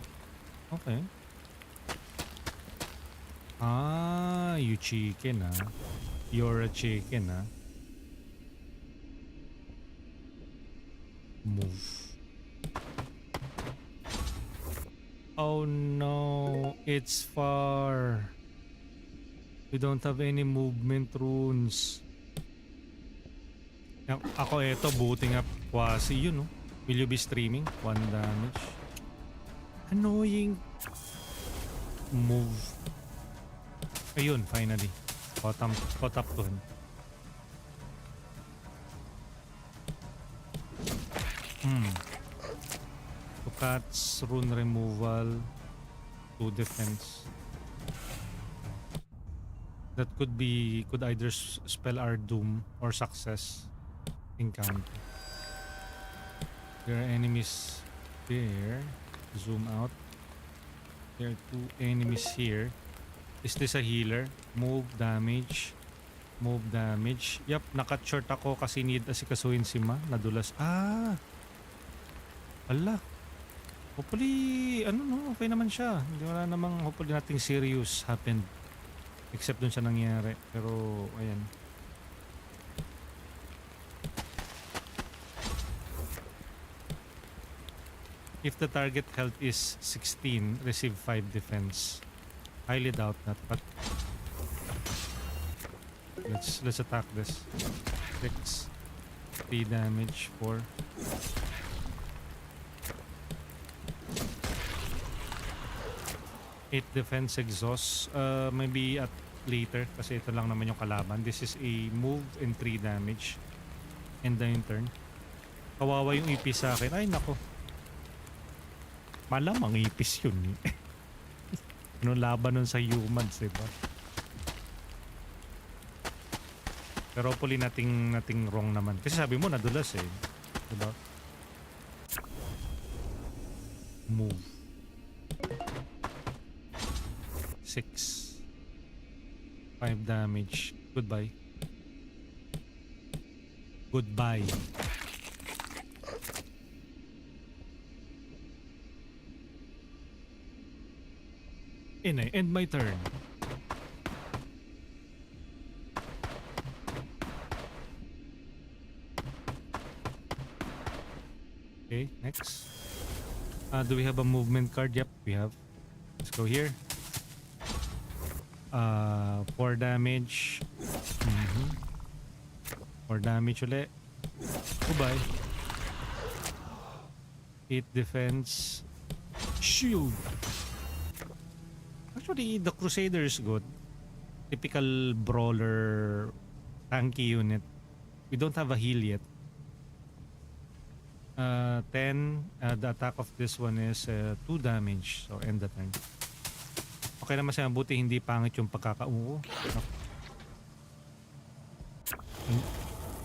Okay. Ah, you chicken ah. You're a chicken ah. Move. Oh no, it's far. We don't have any movement runes. Ako eto, booting up quasi yun no. Will you be streaming? 1 damage. Annoying. Move. Ayun, finally. Caught up to him. So cats, rune removal, 2 defense. That could either spell our doom or success encounter. There are enemies there. Zoom out. There are 2 enemies here. Is this a healer? Move damage. Move damage. Yup, nakat short ako kasi need asikasuhin si Ma. Nadulas. Ah! Ala. Hopefully, okay naman siya. Hindi wala namang hopefully nothing serious happened. Except dun sa nangyari. Pero, ayan. If the target health is 16, receive 5 defense. Highly doubt that, but let's attack this. 6, 3 damage, 4. Eight defense exhaust. Maybe at later kasi ito lang naman yung kalaban. This is a move and 3 damage. End na yung turn. Kawawa yung ipis sa akin. Ay nako. Malamang ipis yun. Ano laban nun sa humans, diba? Pero hopefully nating wrong naman. Kasi sabi mo nadulas eh. Diba? Move. 6. 5 damage. Goodbye. Goodbye. And I end my turn. Okay, next. Do we have a movement card? Yep, we have. Let's go here. 4 damage. 4 damage ulit. Goodbye. 8 defense. Shield. Actually, the Crusader is good. Typical brawler tanky unit. We don't have a heal yet. 10. The attack of this one is 2 damage. So end the turn. Okay naman siya, buti hindi pangit yung pagkakauo.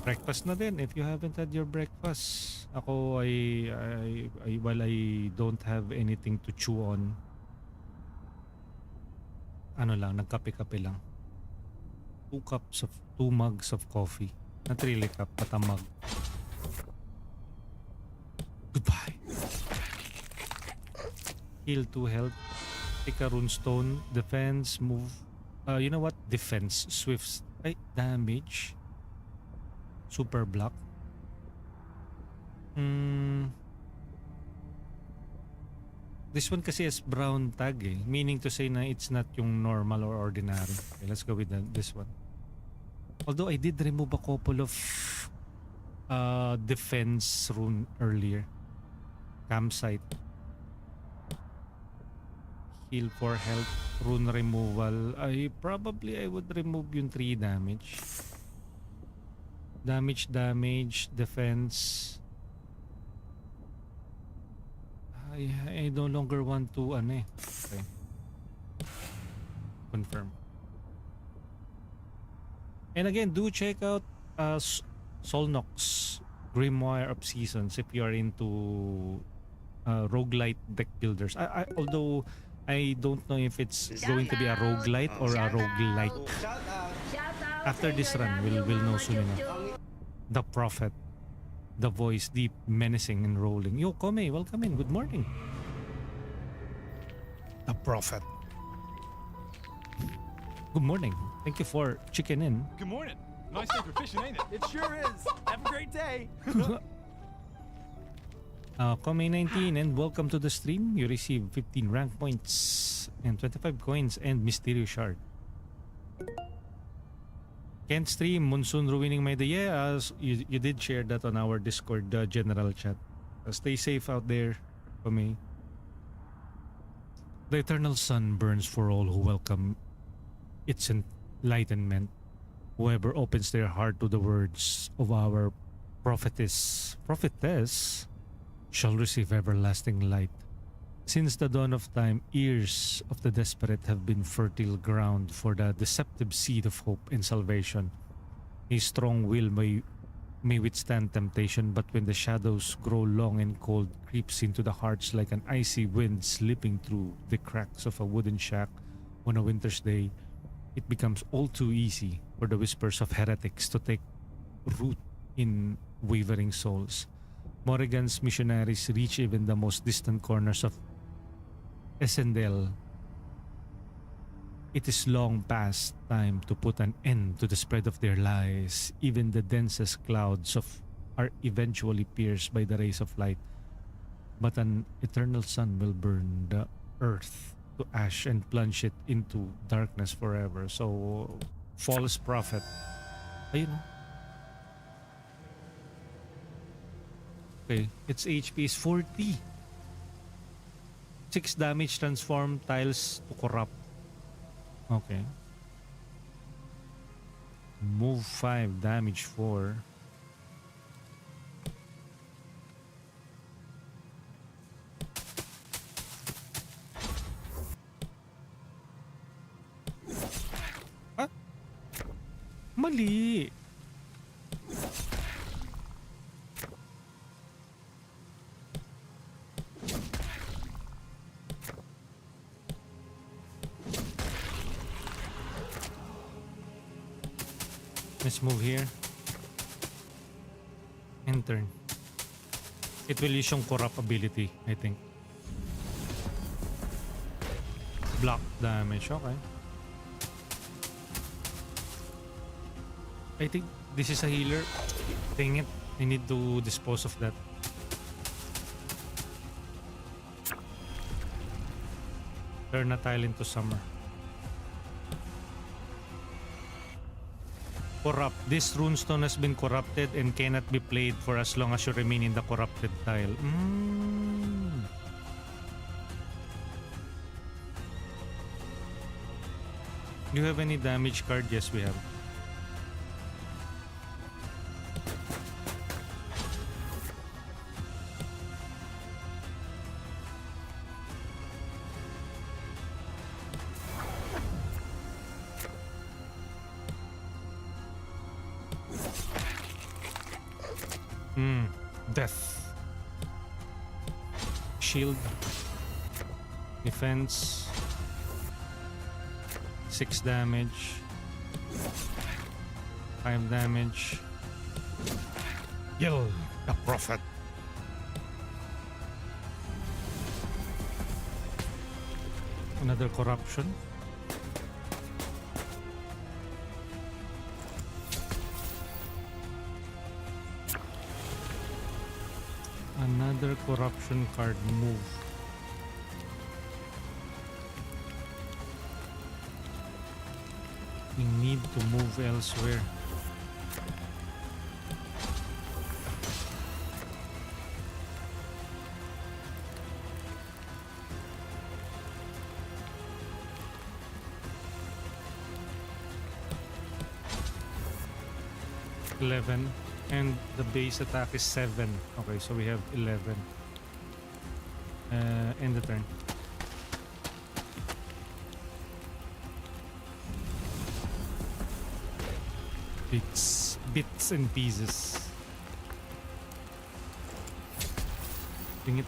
Breakfast na din if you haven't had your breakfast. Ako while I don't have anything to chew on, nagkape-kape lang. 2 mugs of coffee. Not really cup, but a mug. Goodbye. Heal 2 health. Take a runestone. Defense. Move. You know what? Defense. Swift. Damage. Super block. This one kasi is brown tag eh. Meaning to say na it's not yung normal or ordinary. Okay, let's go with this one. Although I did remove a couple of defense rune earlier. Campsite. Heal for health. Rune removal. I would remove yung 3 damage. Damage, defense. I no longer want to Okay. Confirm. And again, do check out Solnox Grimoire of Seasons if you are into roguelite deck builders. Although I don't know if it's going to be a roguelite or a roguelike.
Shout out
After
sa
this
inyo,
run,
love you,
we'll know
Mama
soon
Chup
enough.
Chup.
The Prophet. The voice, deep, menacing, and rolling. Yo, Kome, welcome in. Good morning. The Prophet. Good morning. Thank you for checking in.
Good morning. Nice day for fishing, ain't it?
It sure is. Have a great day.
Kome 19 and welcome to the stream. You receive 15 rank points and 25 coins and mysterious shard. Can't stream, monsoon ruining my day. Yeah, you did share that on our Discord general chat. Stay safe out there, Kome. The eternal sun burns for all who welcome its enlightenment. Whoever opens their heart to the words of our prophetess shall receive everlasting light. Since the dawn of time, ears of the desperate have been fertile ground for the deceptive seed of hope and salvation. A strong will may withstand temptation, but when the shadows grow long and cold, creeps into the hearts like an icy wind slipping through the cracks of a wooden shack on a winter's day, it becomes all too easy for the whispers of heretics to take root in wavering souls. Morrigan's missionaries reach even the most distant corners of Essendel. It is long past time to put an end to the spread of their lies. Even the densest clouds are eventually pierced by the rays of light. But an eternal sun will burn the earth to ash and plunge it into darkness forever. So, false prophet. Ayun. Okay, its HP is 40. 6 damage, transform tiles to corrupt. Okay. Move 5, damage 4. Ah? Mali! Let's move here. And turn. It will use yung corrupt ability, I think. Block damage, okay. I think this is a healer. Dang it, I need to dispose of that. Turn a tile into summer. Corrupt. This runestone has been corrupted and cannot be played for as long as you remain in the corrupted tile. Do you have any damage card? Yes, we have. Death. Shield. Defense. 6 damage. 5 damage. Kill the prophet. Another corruption. Another corruption card move. We need to move elsewhere. $11 and the base attack is 7. Okay, so we have 11. End the turn. Bits and pieces. Bring it.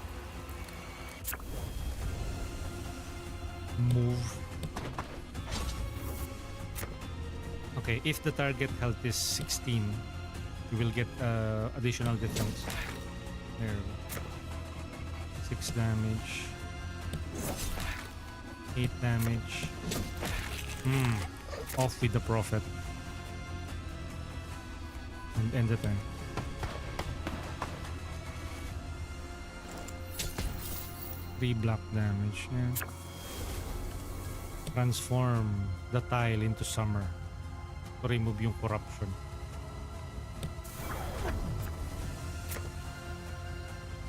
Move. Okay, if the target health is 16, you will get additional defense. There we go. 6 damage. 8 damage. Off with the prophet. And end the turn. Three block damage. Yeah. Transform the tile into summer to remove yung corruption.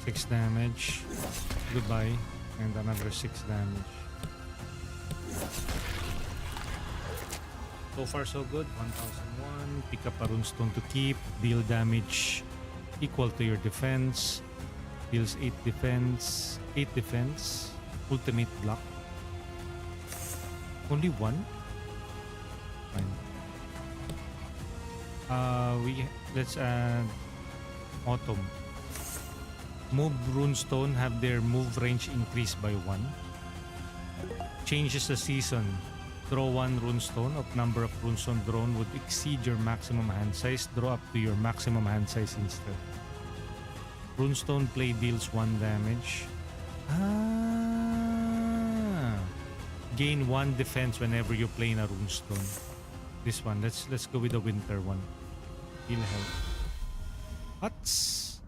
Six damage. Goodbye. And another 6 damage. So far so good. 1001. Pick up a runestone to keep. Deal damage equal to your defense. Deals 8 defense. 8 defense. Ultimate block. Only 1? Fine. Let's add Autumn. Move runestone have their move range increased by 1. Changes the season. Draw 1 runestone. Of number of runestone drawn would exceed your maximum hand size. Draw up to your maximum hand size instead. Runestone play deals 1 damage. Gain 1 defense whenever you play in a runestone. This one. Let's go with the winter one. Heal health. Huts.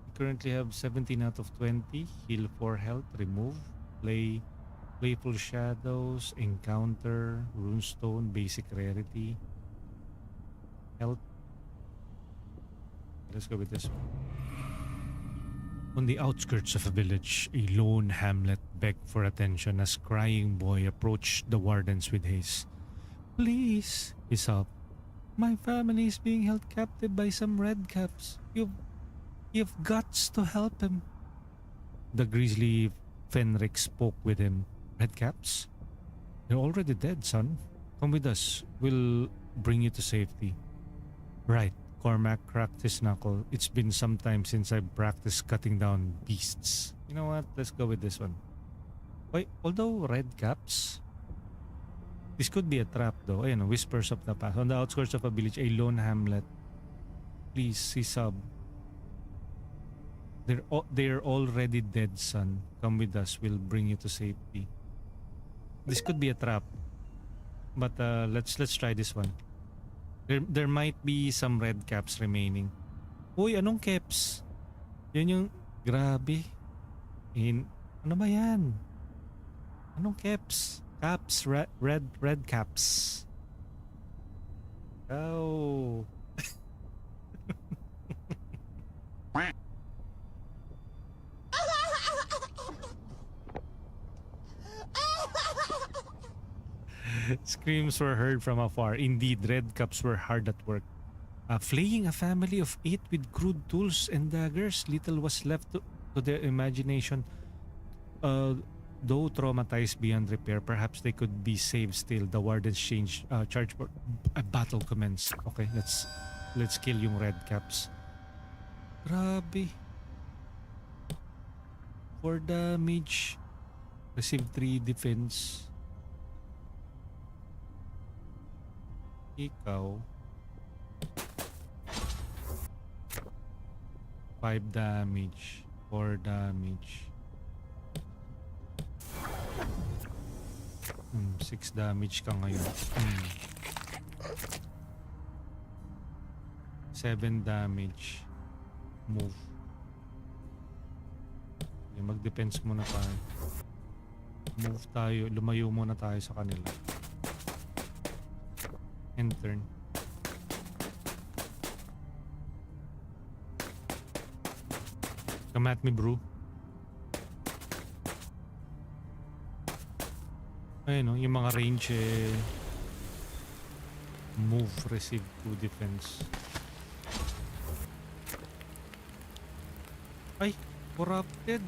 We currently have 17 out of 20. Heal 4 health. Remove. Play. Playful Shadows, Encounter, Runestone, Basic Rarity, Health. Let's go with this one. On the outskirts of a village, a lone hamlet begged for attention as crying boy approached the wardens with haste. Please, he sobbed. My family is being held captive by some redcaps. You've got to help him. The grisly Fenric spoke with him. Redcaps? They're already dead, son. Come with us. We'll bring you to safety. Right. Cormac cracked his knuckle. It's been some time since I practiced cutting down beasts. You know what? Let's go with this one. Wait, although redcaps, this could be a trap though. Ayun, whispers of the past. On the outskirts of a village, a lone hamlet. Please, he sobbed. They're already dead, son. Come with us. We'll bring you to safety. This could be a trap. But let's try this one. There might be some red caps remaining. Uy, anong caps? Yan yung grabe. Ano ba yan? Anong caps? Caps, red caps. Oh. Screams were heard from afar. Indeed, redcaps were hard at work. Flaying a family of 8 with crude tools and daggers, little was left to their imagination. Though traumatized beyond repair, perhaps they could be saved still. The wardens charge for a battle commenced. Okay, let's kill yung redcaps. Grabe. 4 damage. Receive 3 defense. Ikaw 5 damage, 4 damage, 6 damage ka ngayon. 7 damage. Move. Mag-defense muna tayo. Move tayo. Lumayo muna tayo sa kanila. End turn. Come at me, bro. Ayun, no, yung mga range move, receive 2 defense. Ay, corrupted.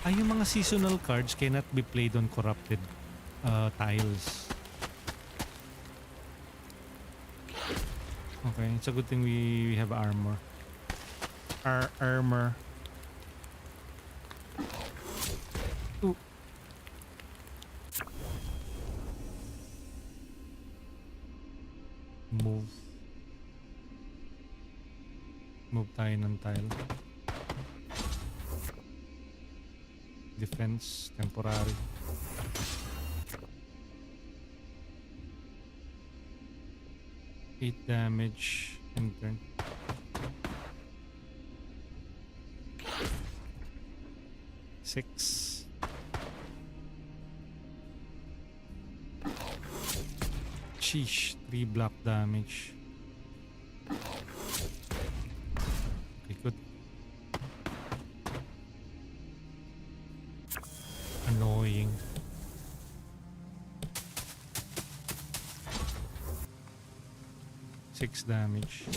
Ay, yung mga seasonal cards cannot be played on corrupted tiles. Okay, it's a good thing we have armor. Armor. Ooh. Move. Move tayo ng tile. Defense, temporary. Eight damage and turn. Six. Sheesh, 3 block damage. Okay, good. Annoying. Six damage.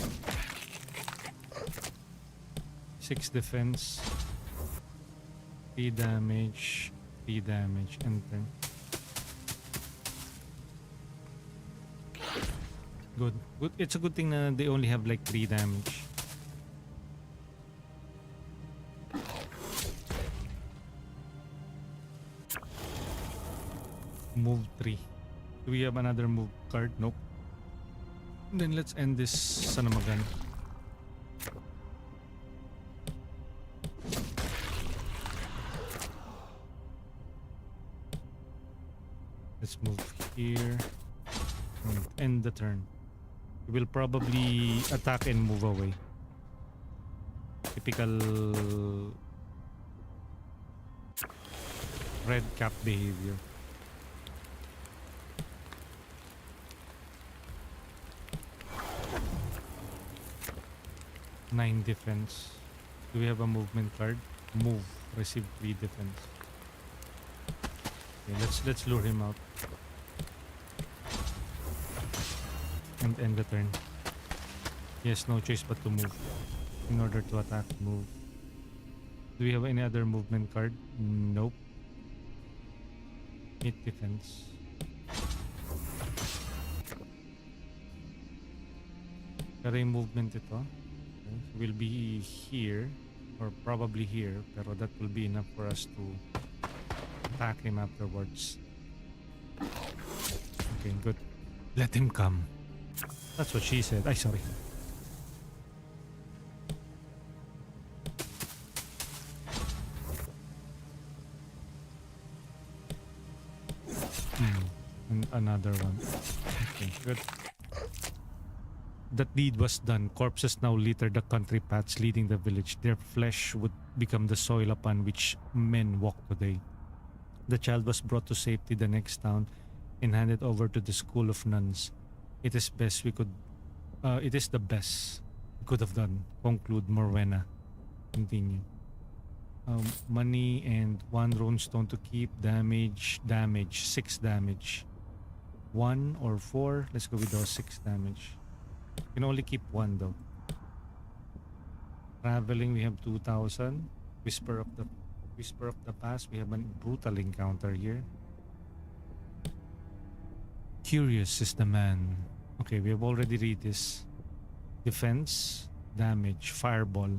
6 defense. 3 damage. 3 damage. Enter. Good. Good. It's a good thing na they only have like 3 damage. Move 3. Do we have another move card? Nope. Then let's end this Sanamagan. Let's move here and end the turn. We will probably attack and move away. Typical red cap behavior. Nine defense. Do we have a movement card? Move. Receive 3 defense. Okay, let's lure him out. And end the turn. He has no choice but to move. In order to attack, move. Do we have any other movement card? Nope. 8 defense. Pero yung movement ito. Will be here or probably here, pero that will be enough for us to attack him afterwards. Okay, good. Let him come. That's what she said. Ay, sorry. And another one. Okay, good. That deed was done. Corpses now litter the country paths leading the village. Their flesh would become the soil upon which men walk today. The child was brought to safety the next town and handed over to the school of nuns. It is the best we could have done. Conclude Morwena. Continue. Money and 1 rune stone to keep. Damage. 6 damage. 1 or 4. Let's go with those 6 damage. You can only keep 1 though. Traveling, we have 2,000. Whisper of the past. We have a brutal encounter here. Curious is the man. Okay, we have already read this. Defense, damage, fireball.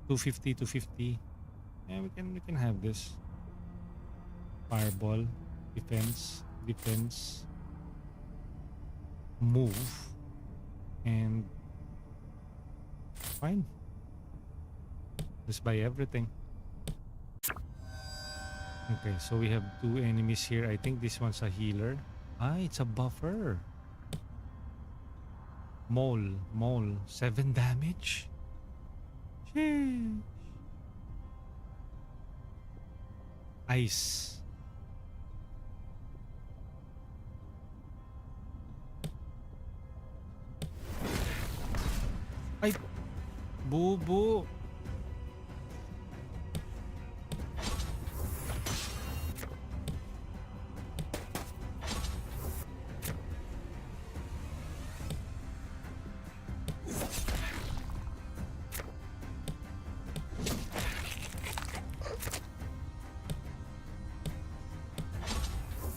250, 250. Yeah, we can have this. Fireball, defense, move, and fine. Let's buy everything. Okay, so we have 2 enemies here. I think this one's a healer. Ah, it's a buffer. Mole, 7 damage. Sheesh. Ice. Ay, bubo.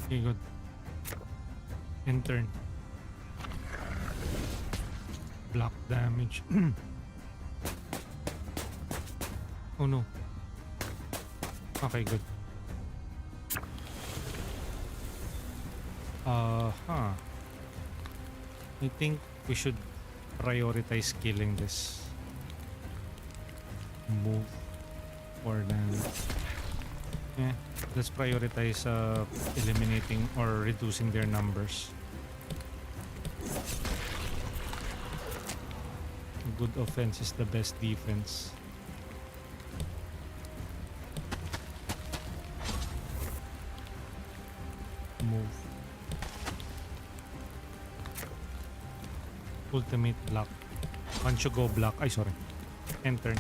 Okay, good. Intern. Block damage. Oh no. Okay, good. Huh. I think we should prioritize killing this. Move for damage. Yeah, let's prioritize eliminating or reducing their numbers. Good offense is the best defense. Move. Ultimate block. Once you go block, ay sorry. Enter.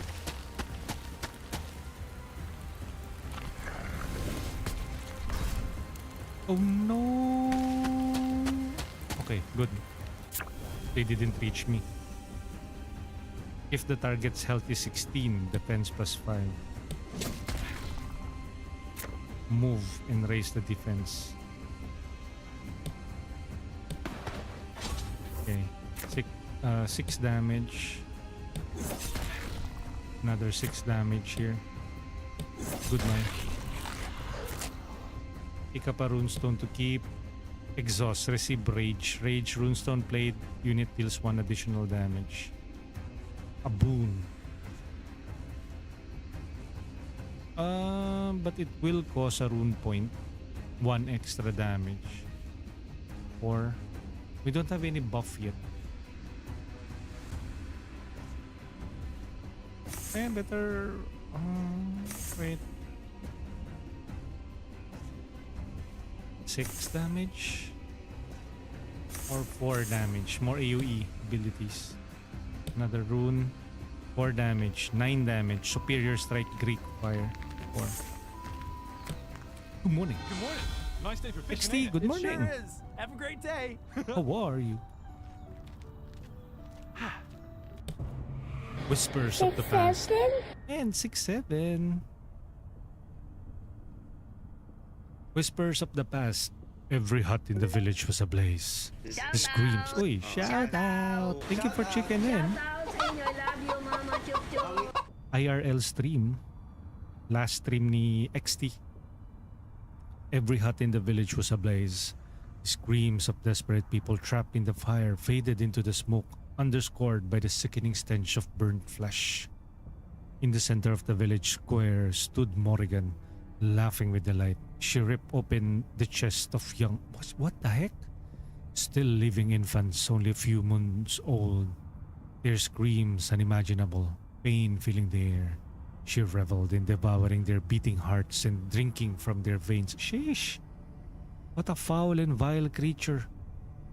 Oh no! Okay, good. They didn't reach me. If the target's health is 16, defense plus 5. Move and raise the defense. Okay. 6 damage. Another 6 damage here. Good man. Pick up a runestone to keep. Exhaust. Receive rage. Rage runestone played. Unit deals 1 additional damage. A boon. But it will cause a rune point. 1 extra damage. Or we don't have any buff yet. Better. Wait. 6 damage or 4 damage. More AoE abilities. Another rune. 4 damage. 9 damage. Superior strike. Greek fire. 4. Good morning.
Good morning. Nice day for fishing.
XT,
ain't it?
good
It
morning.
sure is. Have a great day.
How are you? Whispers of the past. And 6-7. Whispers of the past. Every hut in the village was ablaze. The screams. Uy, shout out. Thank you for checking in.
Shout out sa inyo. I love you, Mama Chup Chup.
IRL stream. Last stream ni XT. Every hut in the village was ablaze. The screams of desperate people trapped in the fire faded into the smoke, underscored by the sickening stench of burnt flesh. In the center of the village square stood Morrigan, laughing with delight. She ripped open the chest of young... What the heck? Still living infants, only a few months old. Their screams unimaginable, pain filling the air. She reveled in devouring their beating hearts and drinking from their veins. Sheesh! What a foul and vile creature!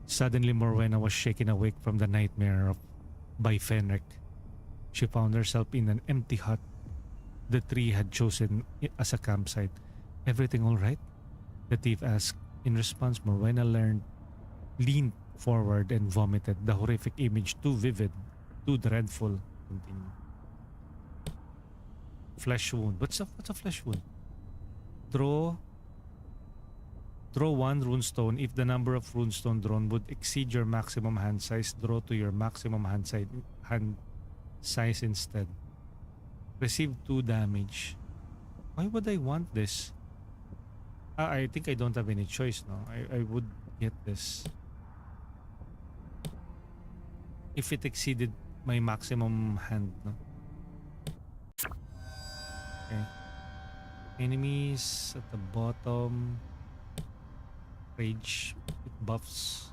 Suddenly Morwenna was shaken awake from the nightmare of by Fenric. She found herself in an empty hut the tree had chosen as a campsite. Everything all right? The thief asked. In response, Morwenna leaned forward and vomited. The horrific image, too vivid, too dreadful. Continue. Flesh wound. What's a flesh wound? Draw 1 runestone. If the number of runestone drawn would exceed your maximum hand size, draw to your maximum hand size instead. Receive 2 damage. Why would I want this? I think I don't have any choice now. I would get this. If it exceeded my maximum hand, no? Okay. Enemies at the bottom. Rage. It buffs.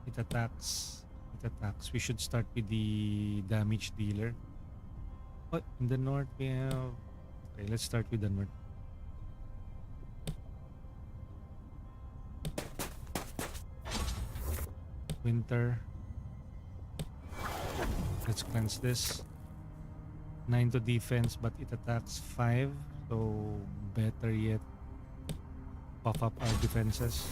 It attacks. It attacks. We should start with the damage dealer. Oh, in the north we have... Okay, let's start with the north. Winter. Let's cleanse this. 9 to defense, but it attacks 5. So, better yet, buff up our defenses.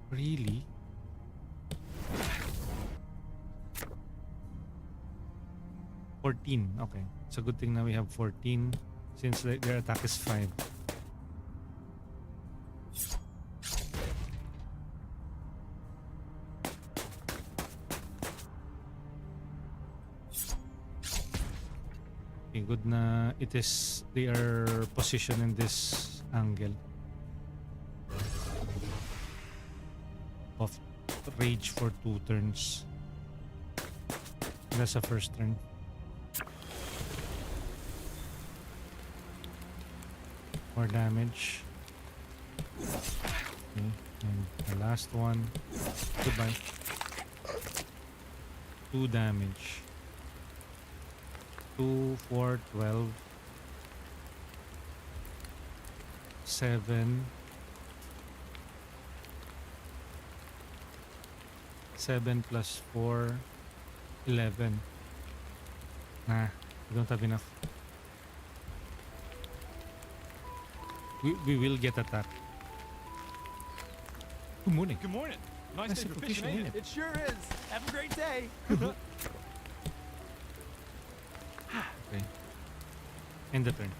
Really? $14. Okay. It's a good thing now we have 14 since their attack is 5. Okay, good na it is they are positioned in this angle of rage for 2 turns. That's the first turn. More damage. Okay, and the last one. Goodbye. 2 damage. 2, 4, 12. 7. 7 plus 4. 11. Nah, we don't have enough. We will get attacked. Good morning.
Good morning. Nice day for fishing, ain't it?
It sure is. Have a great day.
Okay. End the turn.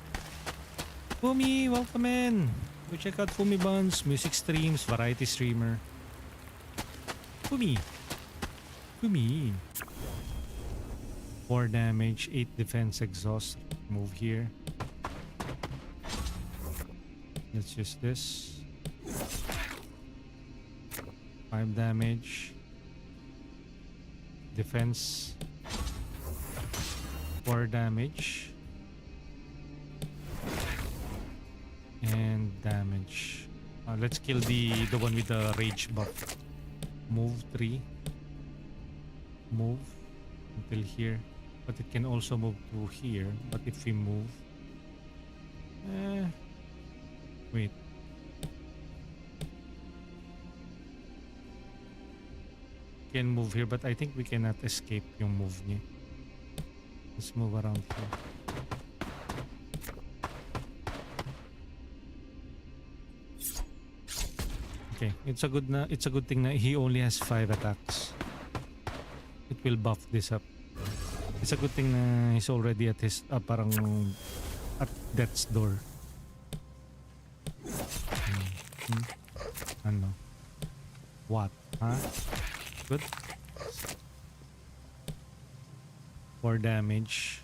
Fumi, welcome in. Go check out Fumi Buns, music streams, variety streamer. Fumi. Fumi. 4 damage, 8 defense exhaust. Move here. Let's use this. 5 damage. Defense. 4 damage. And damage. Let's kill the one with the rage buff. Move 3. Move until here. But it can also move to here. But if we move... wait. Can move here, but I think we cannot escape yung move niya. Let's move around here. Okay, it's a good thing na he only has 5 attacks. It will buff this up. It's a good thing na he's already at his parang at death's door. Ano? What? Huh? Good. 4 damage.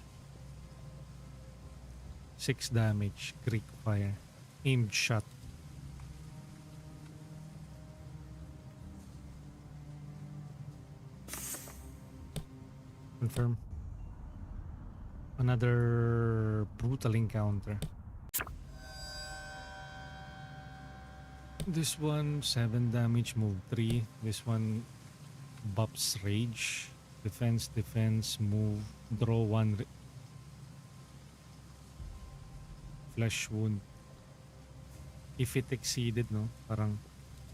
6 damage. Greek fire. Aimed shot. Confirm. Another brutal encounter. This one 7 damage, move 3. This one buffs rage, defense, move, draw 1 flesh wound. If it exceeded, no, parang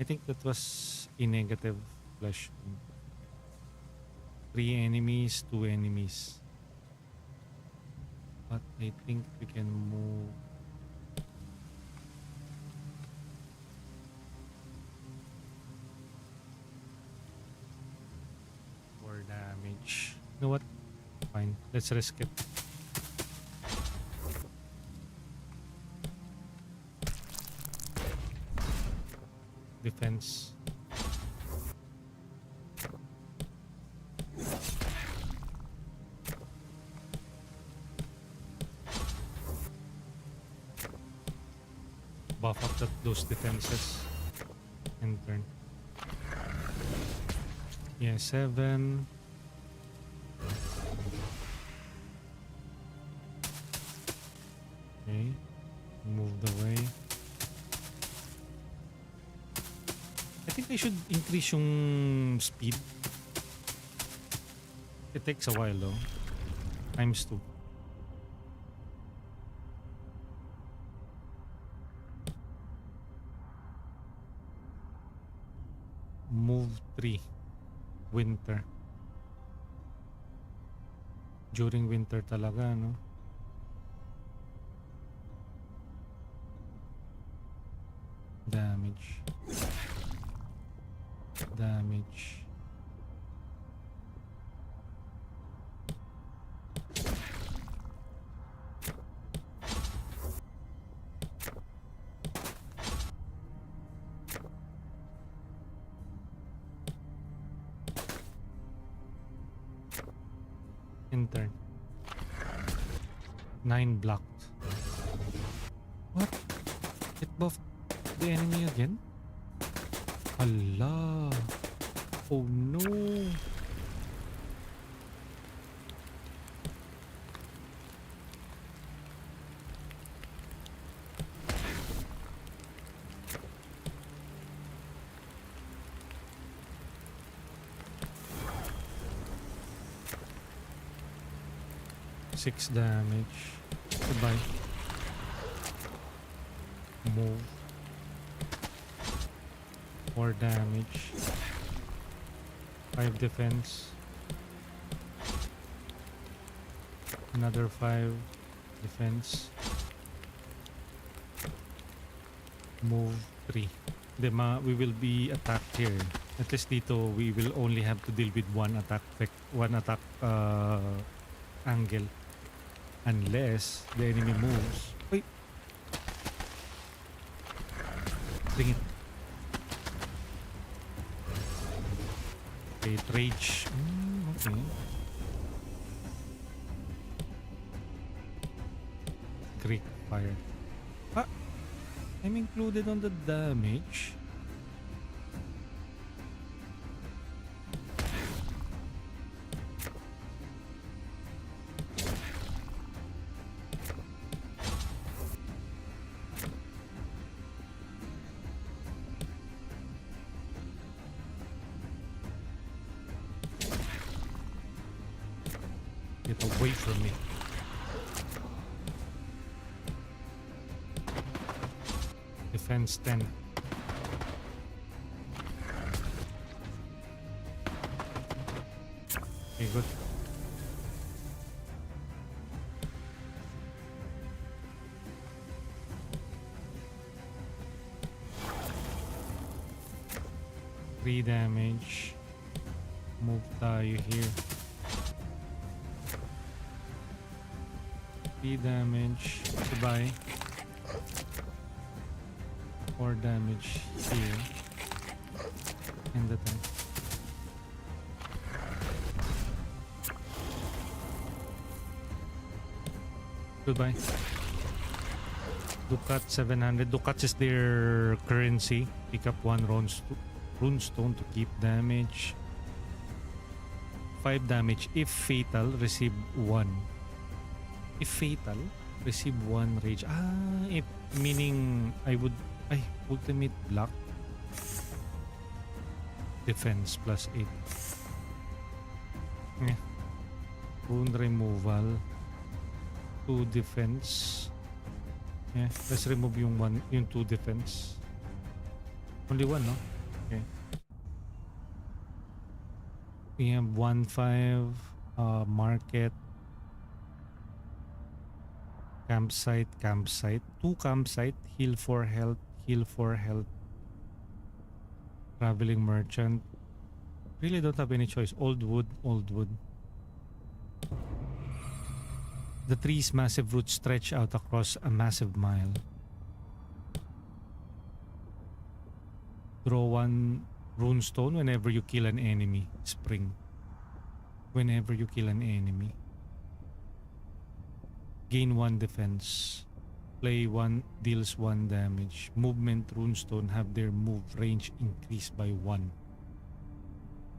I think that was a negative flesh wound. 3 enemies, 2 enemies. But I think we can move. Damage. You know what? Fine. Let's risk it. Defense. Buff up those defenses. And turn. Yeah, 7. Okay. Move the way. I think I should increase yung speed. It takes a while though. Times 2. Move 3. Winter. During winter talaga, no? Damage. Damage. Intern. 9 blocked. What? It buffed the enemy again? Allah. Oh no. Six damage. Goodbye. Move. 4 damage. 5 defense. Another 5 defense. Move 3. We will be attacked here. At least dito we will only have to deal with one attack angle. Unless the enemy moves. Wait. Bring it. Okay, it rage. Okay. Great fire. Ah! I'm included on the damage. Get away from me. Defense 10. Okay, good. Three damage. Move tayo here. 3 damage. Goodbye. 4 damage here. And the tank. Goodbye. Ducat 700. Ducats is their currency. Pick up 1 runestone to keep damage. 5 damage. If fatal, receive 1. If fatal, receive 1 rage. If meaning ultimate block. Defense plus 8. Rune removal. 2 defense. Let's remove yung 2 defense. Only 1, no? Okay. We have 1-5 market. Campsite. 2 campsite. Heal for health. Traveling merchant. Really don't have any choice. Old wood. The tree's massive roots stretch out across a massive mile. Draw 1 runestone whenever you kill an enemy. Spring. Whenever you kill an enemy. Gain 1 defense. Play 1 deals 1 damage. Movement runestone have their move range increased by 1.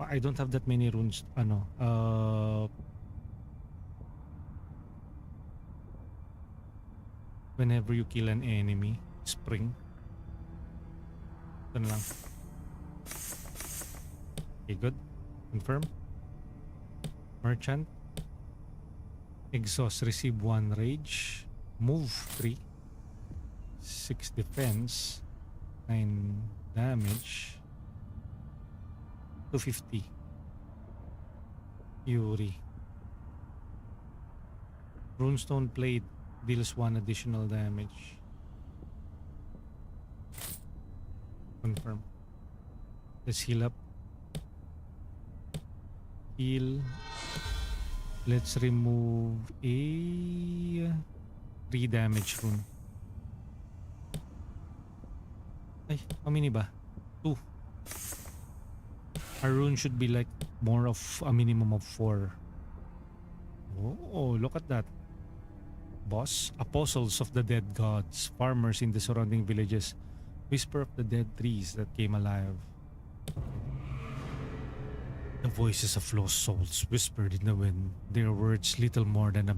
I don't have that many runes. Whenever you kill an enemy. Spring. Ito na lang. Okay, good. Confirm. Merchant. Exhaust, receive 1 rage. Move 3. 6 defense. 9 damage. 250. Fury. Runestone Blade deals 1 additional damage. Confirm. Let's heal up. Heal. Let's remove a 3 damage rune. Ay, how many ba? 2. Our rune should be like more of a minimum of 4. Oh, look at that. Boss, apostles of the dead gods, farmers in the surrounding villages, whisper of the dead trees that came alive. The voices of lost souls whispered in the wind, their words little more than a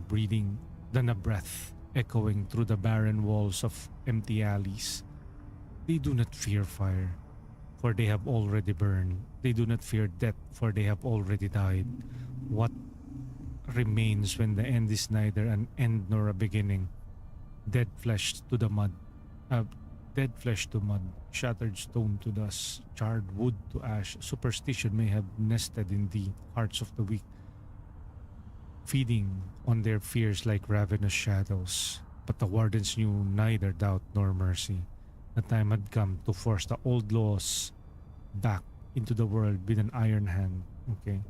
breath, echoing through the barren walls of empty alleys. They do not fear fire, for they have already burned. They do not fear death, for they have already died. What remains when the end is neither an end nor a beginning? Dead flesh to the mud. Dead flesh to mud, shattered stone to dust, charred wood to ash. Superstition may have nested in the hearts of the weak, feeding on their fears like ravenous shadows. But the wardens knew neither doubt nor mercy. The time had come to force the old laws back into the world with an iron hand. Okay.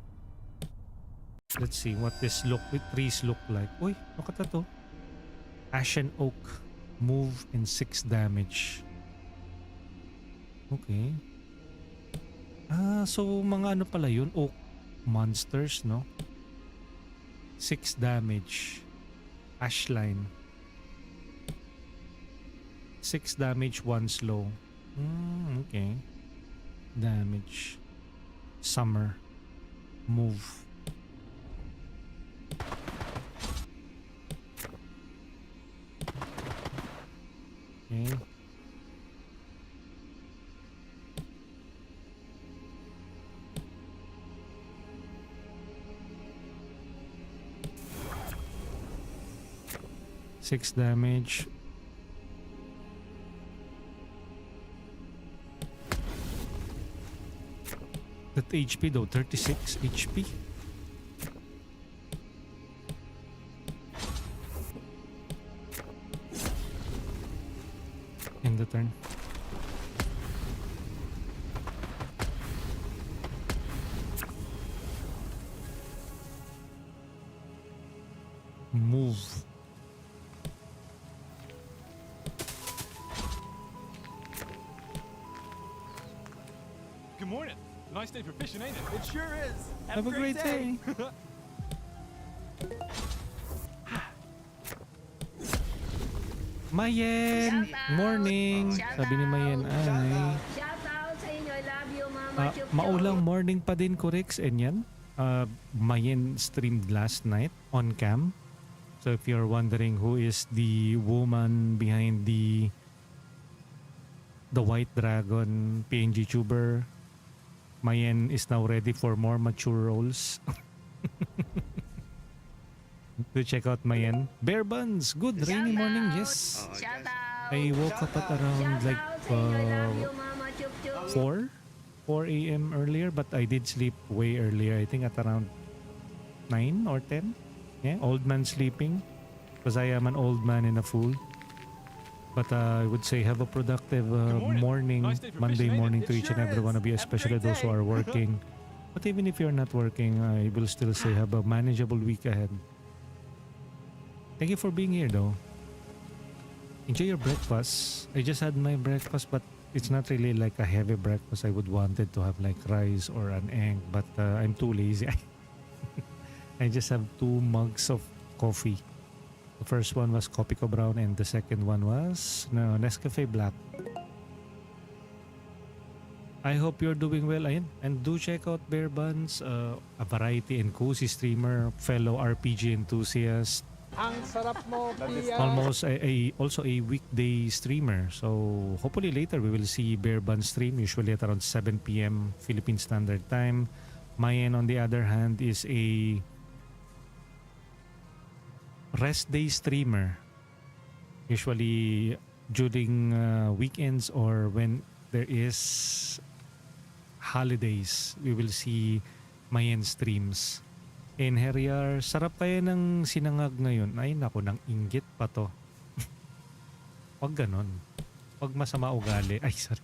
Let's see what this trees look like. Uy, look at that. Ashen oak. Move and 6 damage. Okay. So mga ano pala yun? Oak monsters, no? 6 damage. Ashline. 6 damage, 1 slow. Okay. Damage. Summer. Move. Okay. Six damage. That HP though, 36 HP. In the turn. Move.
Good morning. Nice day for fishing, ain't it?
It sure is.
Have a great day. Mayen! Morning! Sabi ni Mayen ay
Shout out sa inyo. I love you, Mama Chup Chup.
maulang morning pa din ko, Rex. And yan, Mayen streamed last night on cam. So if you're wondering who is the woman behind the White Dragon PNG tuber, Mayen is now ready for more mature roles. Do check out Mayen. Bare Buns, good rainy morning, yes.
Shout out.
I woke up at around
Shout
like
out sa inyo. I love you, Mama Chup Chup.
4 a.m. earlier, but I did sleep way earlier. I think at around 9 or 10. Yeah, old man sleeping. Because I am an old man and a fool. But I would say have a productive morning,
Nice day for
Monday
fishing, ain't
morning
it?
to
It
each and
sure
every one
is.
of you,
Have a
especially
great
those who
day.
are working. But even if you're not working, I will still say have a manageable week ahead. Thank you for being here though. Enjoy your breakfast. I just had my breakfast, but it's not really like a heavy breakfast. I would wanted to have like rice or an egg, but I'm too lazy. I just have 2 mugs of coffee. The first one was Copico Brown and the second one was Nescafe Black. I hope you're doing well, Ayan. And do check out Bare Buns, a variety and cozy streamer, fellow RPG enthusiast,
Ang sarap mo, Pia.
almost also a weekday streamer. So hopefully later we will see Bare Buns stream, usually at around 7 p.m. Philippine Standard Time. Mayen on the other hand is a rest day streamer. Usually during weekends or when there is holidays, we will see Mayan streams. In Heriar, sarap kaya ng sinangag ngayon. Ay naku, ng inggit pa to. Wag ganon. Wag masama ugali. Ay, sorry.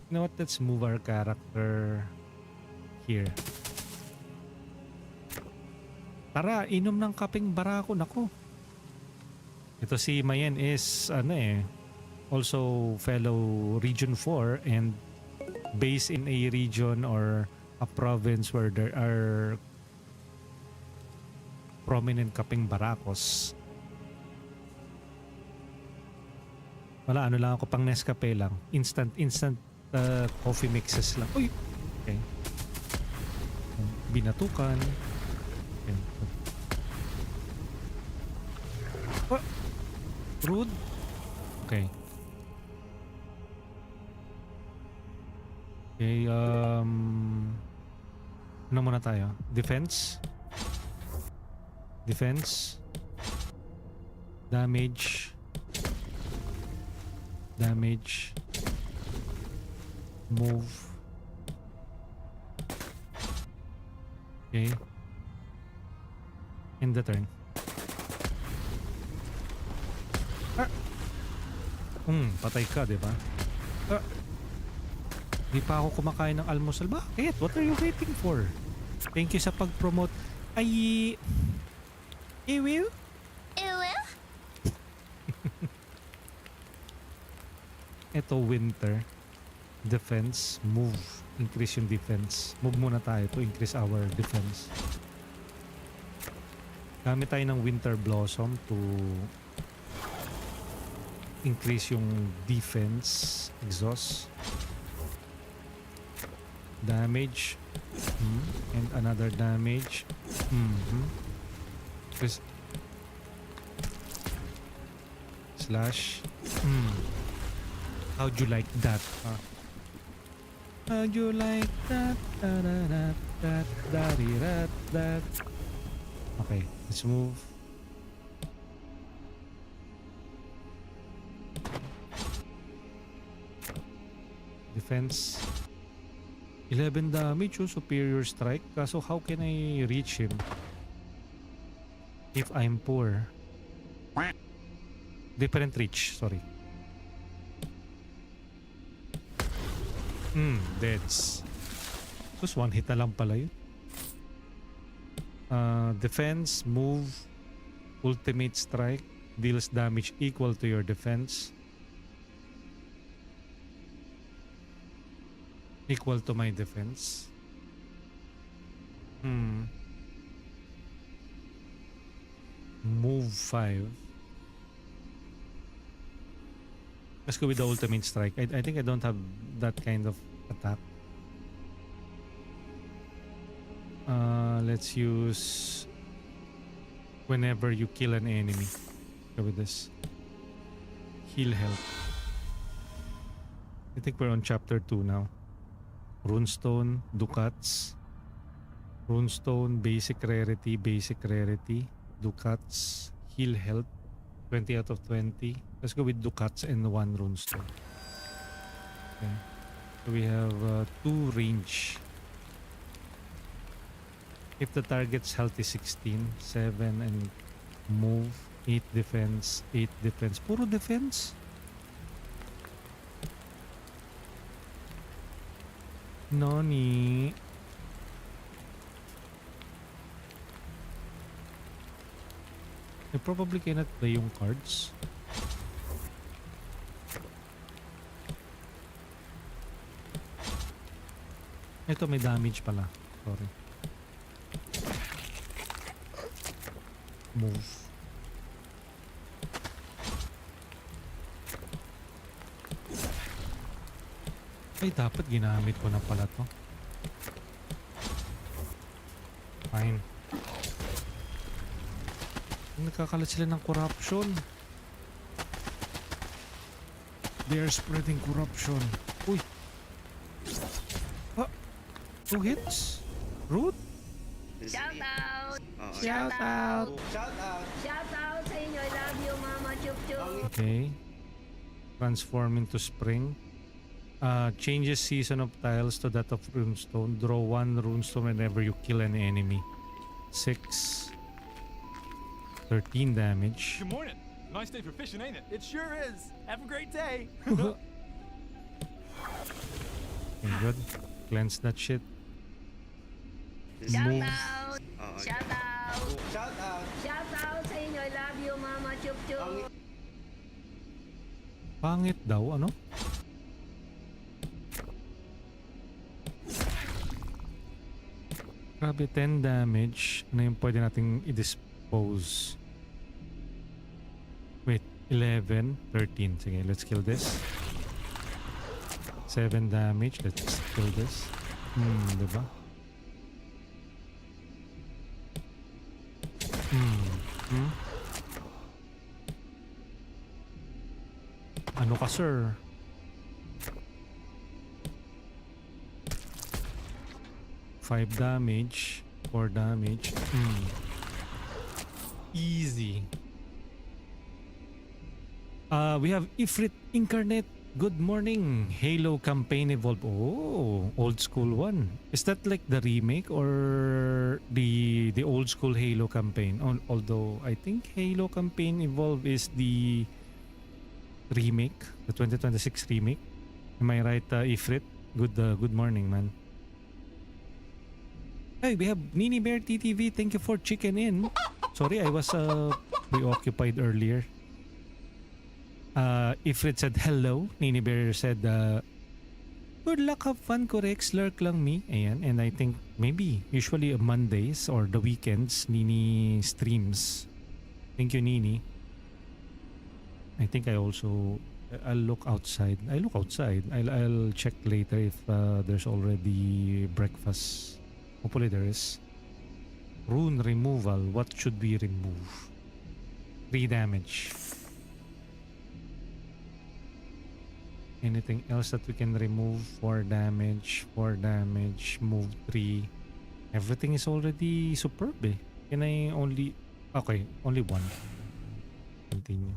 You know what? Let's move our character here. Tara, inom ng kapeng barako. Nako. Ito si Mayen is also fellow Region 4 and based in a region or a province where there are prominent kapeng barakos. Wala, ano lang ako, pang Nescafe lang. Instant coffee mixes lang. Uy! Okay. Binatukan. Okay. Oh! Rude. Okay. Okay, ano muna tayo? Defense. Defense. Damage. Damage. Move. Okay. End the turn. Ah! Patay ka, di ba? Ah! Di pa ako kumakain ng almusal. Bakit? What are you waiting for? Thank you sa pag-promote. Ay... Ewill?
Ewill?
Ito, winter. Defense. Move. Increase yung defense. Move muna tayo to increase our defense. Gamit tayo ng winter blossom to increase yung defense. Exhaust. Damage. And another damage. Slash. How'd you like that? How'd you like that? That. Okay, let's move. Defense. 11 damage, superior strike. Kaso how can I reach him if I'm poor? Different reach, sorry. Deads. Just one hit na lang pala yun. Defense, move, ultimate strike, deals damage equal to your defense. Equal to my defense. Move 5. Let's go with the ultimate strike. I think I don't have that kind of attack. Let's use whenever you kill an enemy. Go with this. Heal health. I think we're on chapter 2 now. Runestone, Ducats. Runestone, basic rarity, Ducats, heal health, 20 out of 20. Let's go with Ducats and 1 Runestone. Okay. So we have 2 range. If the target's health is 16, 7 and move, 8 defense, 8 defense. Puro defense? Noni. I probably cannot play yung cards. Ito may damage pala. Sorry. Move. Ay, dapat ginamit ko na pala to. Fine. Nagkakalat sila ng corruption. They are spreading corruption. Uy. 2 hits? Rude?
Shout out! Shout out.
Shout out.
Shout out sa inyo. I love you, Mama Chup Chup.
Okay. Transform into spring. Changes season of tiles to that of runestone. Draw 1 runestone whenever you kill an enemy. 6. 13 damage.
Good morning. Nice day for fishing, ain't it?
It sure is. Have a great day.
Okay, good. Cleanse that shit.
Shout
Move.
out. Shout out.
Shout out.
Shout out sa inyo. I love you, Mama Chup Chup.
Pangit daw, ano? Grabe, 10 damage. Ano yung pwede nating i-dispose? Wait, 11, 13. Sige, let's kill this. 7 damage. Let's kill this. Diba? Ano ka, sir? 5 damage, 4 damage. Easy. We have Ifrit Incarnate. Good morning. Halo campaign evolve. Oh, old school one. Is that like the remake or the old school Halo campaign? Although I think Halo campaign evolve is the remake, the 2026 remake. Am I right, Ifrit? Good morning, man. Hey, we have Nini Bear TTV. Thank you for chicken in. Sorry, I was preoccupied earlier. Ifrit said hello. Nini Bear said, good luck, have fun, correct, lurk lang me. Ayan, and I think maybe usually on Mondays or the weekends, Nini streams. Thank you, Nini. I think I'll look outside. I'll check later if there's already breakfast. Hopefully there is. Rune removal. What should we remove? 3 damage. Anything else that we can remove? 4 damage. 4 damage. Move 3. Everything is already superb eh. Can I only... Okay, only 1. Continue.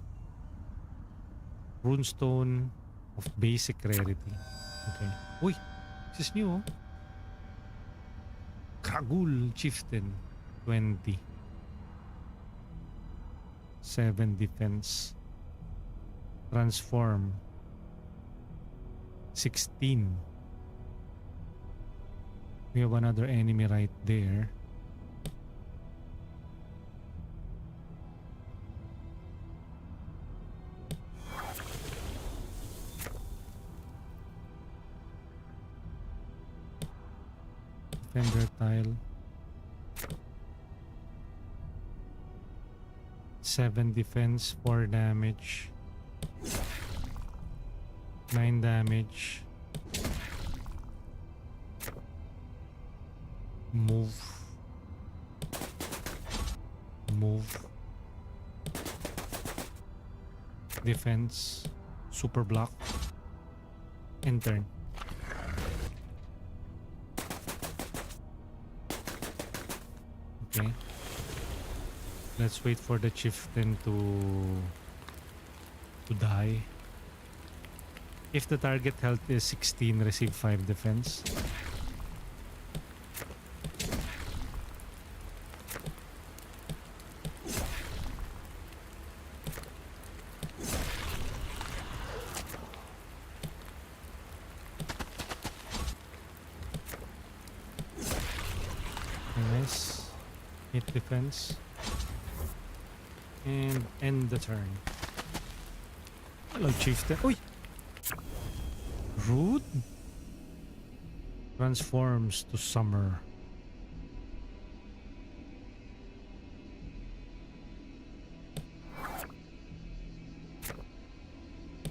Runestone of basic rarity. Okay. Uy! This is new oh. Kragul Chieftain. 20. 7 defense. Transform. 16. We have another enemy right there. Defender tile. 7 defense, 4 damage. 9 damage. Move. Defense. Super block. And turn. Okay. Let's wait for the chieftain to die. If the target health is 16, receive 5 defense. Nice. Hit defense. And end the turn. Hello, chieftain. Uy! Rude. Transforms to summer.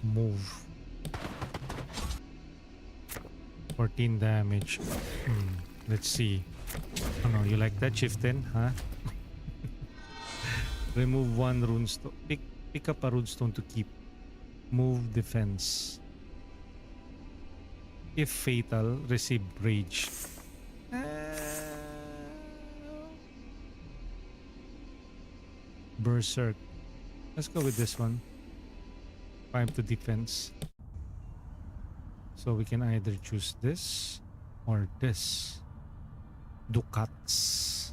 Move. 14 damage. Let's see. Oh no, you like that, chieftain, huh? Remove 1 runestone. Pick up a runestone to keep. Move defense. If fatal, receive rage. Berserk. Let's go with this one. 5 to defense. So we can either choose this or this. Ducats.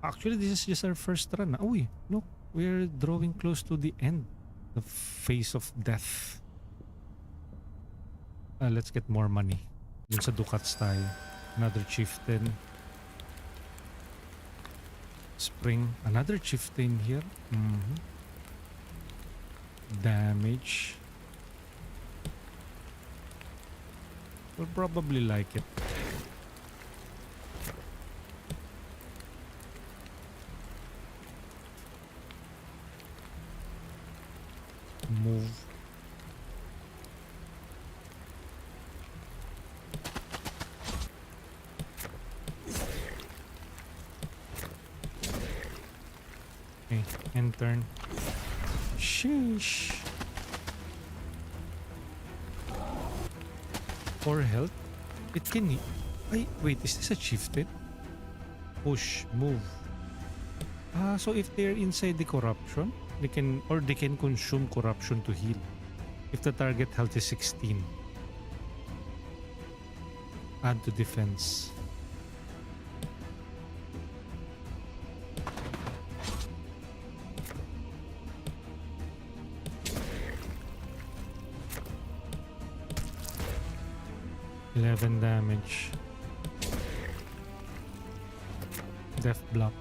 Actually, this is just our first run. Oh, look, we're drawing close to the end. The face of death. Let's get more money. Dun sa Ducats tayo. Another chieftain. Spring. Another chieftain here. Damage. We'll probably like it. Move. Okay, end turn. Sheesh. 4 health. It can. Ay, wait, is this a chieftain? Push, move. So if they're inside the corruption, they can consume corruption to heal. If the target health is 16. Add to defense. $11 damage. Death block.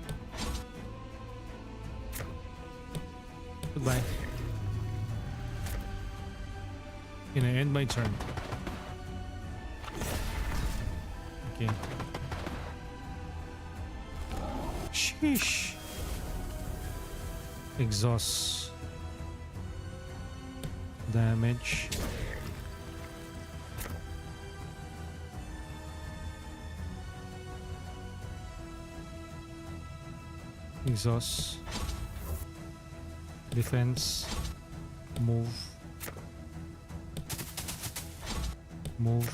Goodbye. Can I end my turn? Okay. Sheesh. Exhaust. Damage. Exhaust. Defense. Move. Move.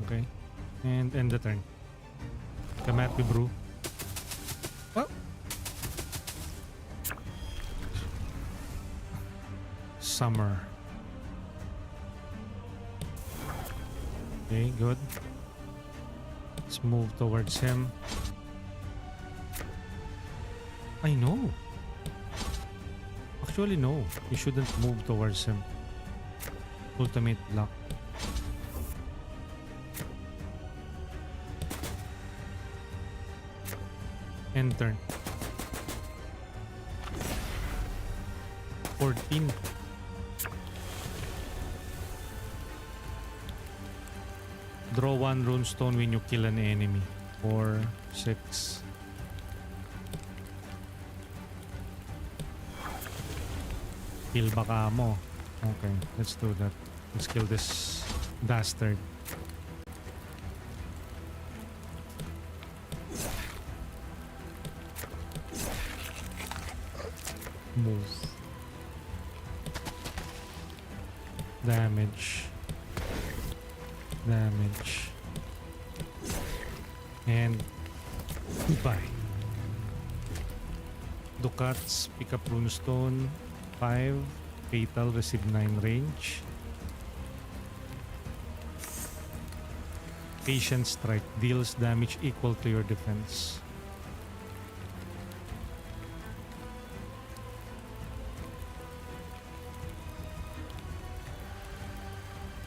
Okay. And end the turn. Come at me, bro. Oh. Summer. Okay, good. Let's move towards him. I know. Actually, no. You shouldn't move towards him. Ultimate block. End turn. 14. Draw 1 runestone when you kill an enemy. 4, 6. Kill baka mo. Okay, let's do that. Let's kill this bastard. Move. Damage. Damage. And goodbye. Ducats, pick up runestone. 5. Fatal, receive 9 range. Patient strike deals damage equal to your defense.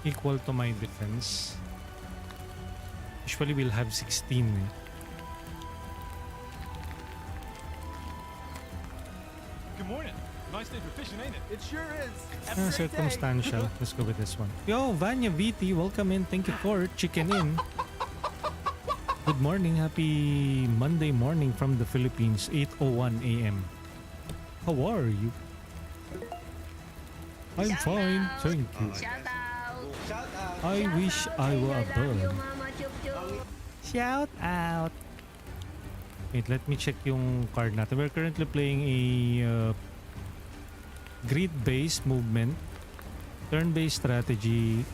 Equal to my defense. Usually we'll have 16.
Good morning. Nice day for fishing, ain't it?
It sure is. Have a great day.
Circumstantial. Let's go with this one. Yo, Vanya VT, welcome in. Thank you for chicken in. Good morning. Happy Monday morning from the Philippines. 8:01 a.m. How are you? I'm
Shout
fine.
out.
Thank you.
Shout out.
I wish I were a
Love you,
bird.
Mama Chup Chup.
Shout out. Wait, let me check yung card natin. We're currently playing a grid-based movement, turn-based strategy,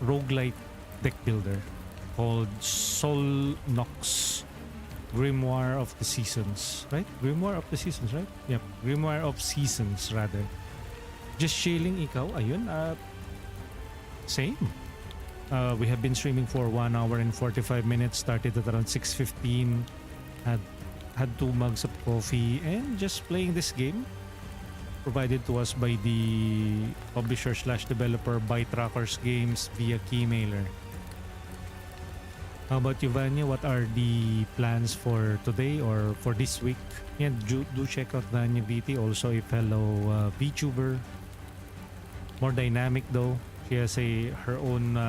roguelike deck builder called Solnox. Grimoire of the Seasons, right? Grimoire of the Seasons, right? Yep, Grimoire of Seasons rather. Just chilling, ikaw, ayun, same. We have been streaming for 1 hour and 45 minutes, started at around 6:15, had 2 mugs of coffee, and just playing this game provided to us by the publisher slash developer ByteRockers Games via Keymailer. How about you, Vanya? What are the plans for today or for this week? Yeah, do check out Vanya VT, also a fellow VTuber. More dynamic though. She has her own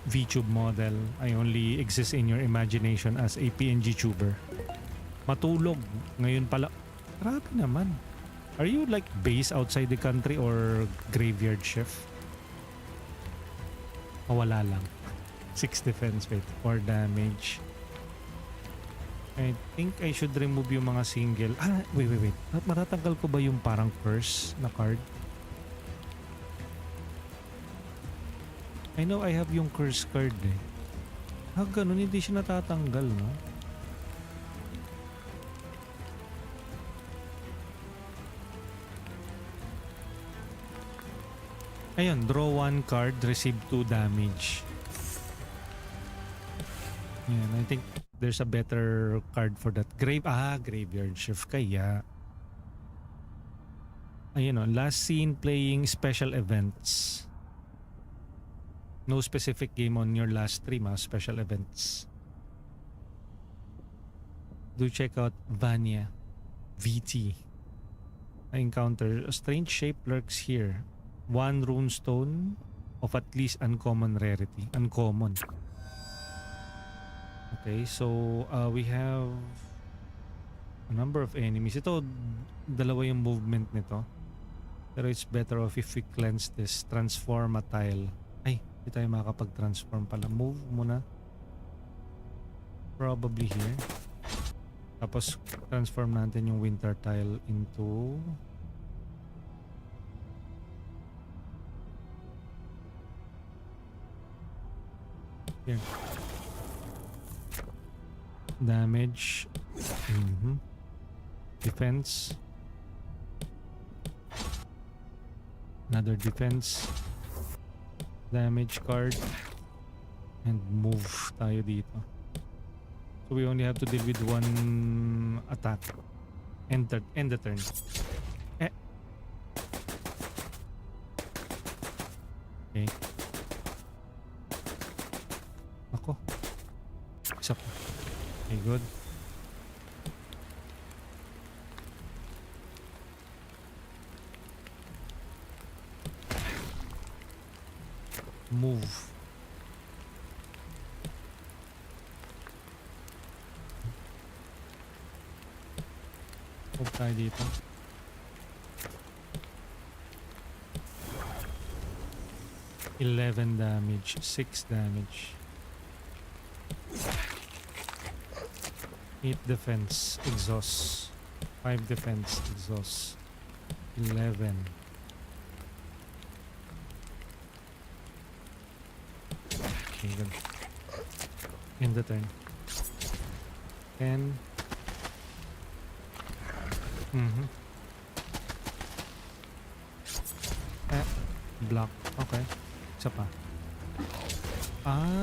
VTube model. I only exist in your imagination as a PNG tuber. Matulog. Ngayon pala. Grabe naman. Are you like based outside the country or graveyard shift? O wala lang. 6 defense, wait, 4 damage. I think I should remove yung mga single. Wait. Matatanggal ko ba yung parang curse na card? I know I have yung curse card eh. Ganun, hindi siya natatanggal, no? Ayun, draw 1 card, receive 2 damage. I think there's a better card for that. Graveyard shift kaya. Ayun o, last seen playing special events. No specific game on your last stream, special events. Do check out Vanya VT. I encounter a strange shape lurks here. 1 runestone of at least uncommon rarity. Uncommon. Okay, so we have a number of enemies. Ito, dalawa yung movement nito. Pero it's better off if we cleanse this. Transform a tile. Ay, hindi tayo makakapag-transform pala. Move muna. Probably here. Tapos transform natin yung winter tile into... Here. Damage. Defense. Another defense. Damage card. And move tayo dito. So we only have to deal with 1 attack. End the turn. Okay. Ako. Isa pa. Okay, good. Move. Move tayo dito. $11 damage, 6 damage. 8 defense, exhaust. 5 defense, exhaust. 11. Okay, good. End the turn. 10. Block. Okay. Isa pa.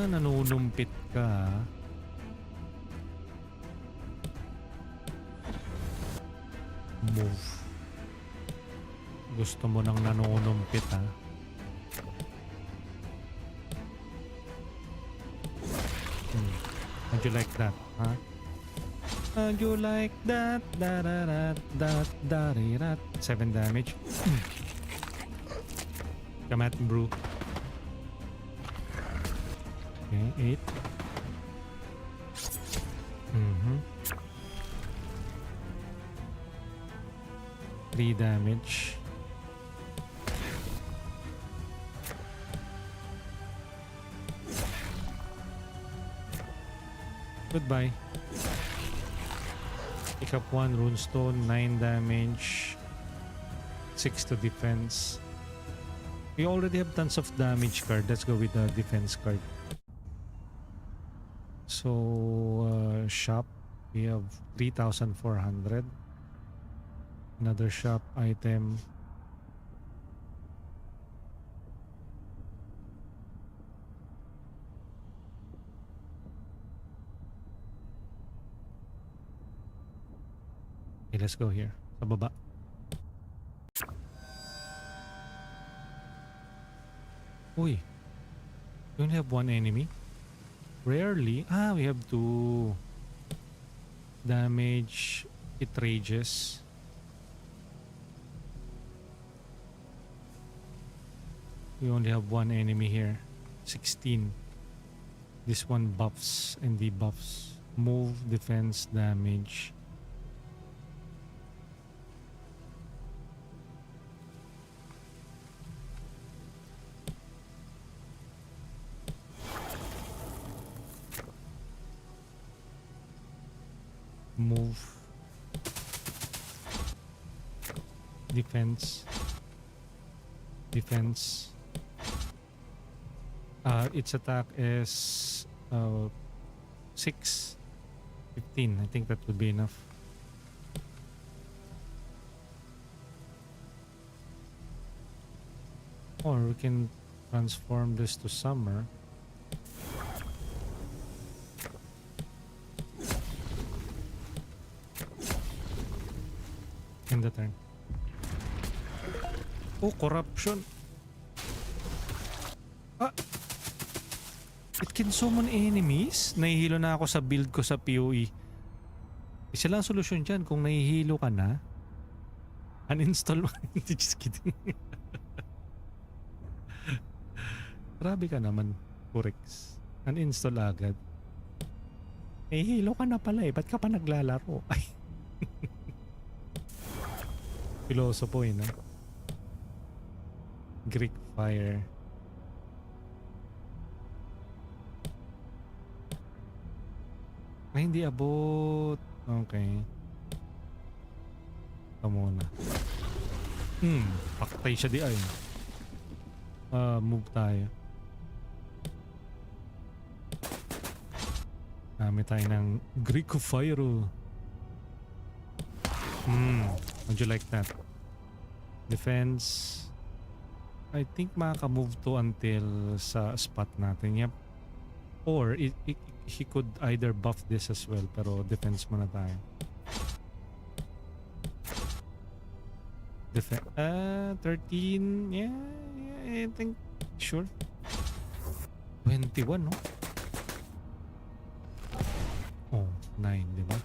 Nanunumpit ka. Move. Gusto mo nang nanunumpit ha? How'd you like that, huh? How'd you like that? 7 damage. Come at me, bro. Okay, 8. 3 damage. Goodbye. Pick up 1 runestone, 9 damage, 6 to defense. We already have tons of damage card. Let's go with the defense card. So, shop, we have 3,400. Another shop item. Okay, let's go here. Sa baba. Uy. We only have one enemy. Rarely. Ah, we have two. Damage. It rages. We only have one enemy here. 16. This one buffs and debuffs. Move, defense, damage. Move, defense, defense. Its attack is 6, 15. I think that would be enough. Or we can transform this to summer. In the turn. Oh, corruption. Ah! It can summon enemies? Nahihilo na ako sa build ko sa PoE. Isa lang solusyon dyan. Kung nahihilo ka na, uninstall mo. Just kidding. Grabe ka naman, Kurex. Uninstall agad. Nahihilo ka na pala eh. Ba't ka pa naglalaro? Ay. Piloso po yun, no? Greek fire. Ay, hindi abot. Okay. Ito muna. Paktay siya di ay. Move tayo. Dami tayo ng Greek fire. Would you like that? Defense. I think makaka-move to until sa spot natin. Yep. Or he could either buff this as well. Pero defense muna tayo. Defense. 13. Yeah, I think. Sure. 21, no? Oh, 9, di ba?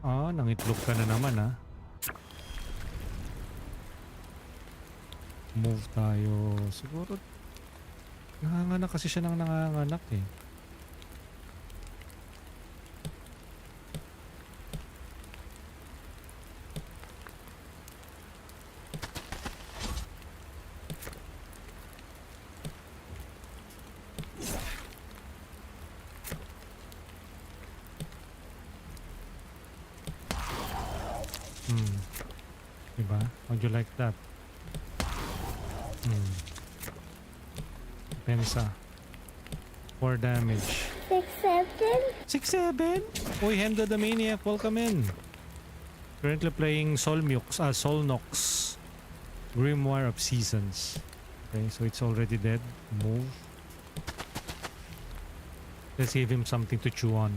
Ah, nangitlog ka na naman, ah. Move tayo. Siguro nanganganak kasi siya ng nanganganak eh. Diba? How'd you like that? Pensa. 4 damage. 6-7? Uy, Hendo the Maniac, welcome in. Currently playing Solnox. Grimoire of Seasons. Okay, so it's already dead. Move. Let's give him something to chew on.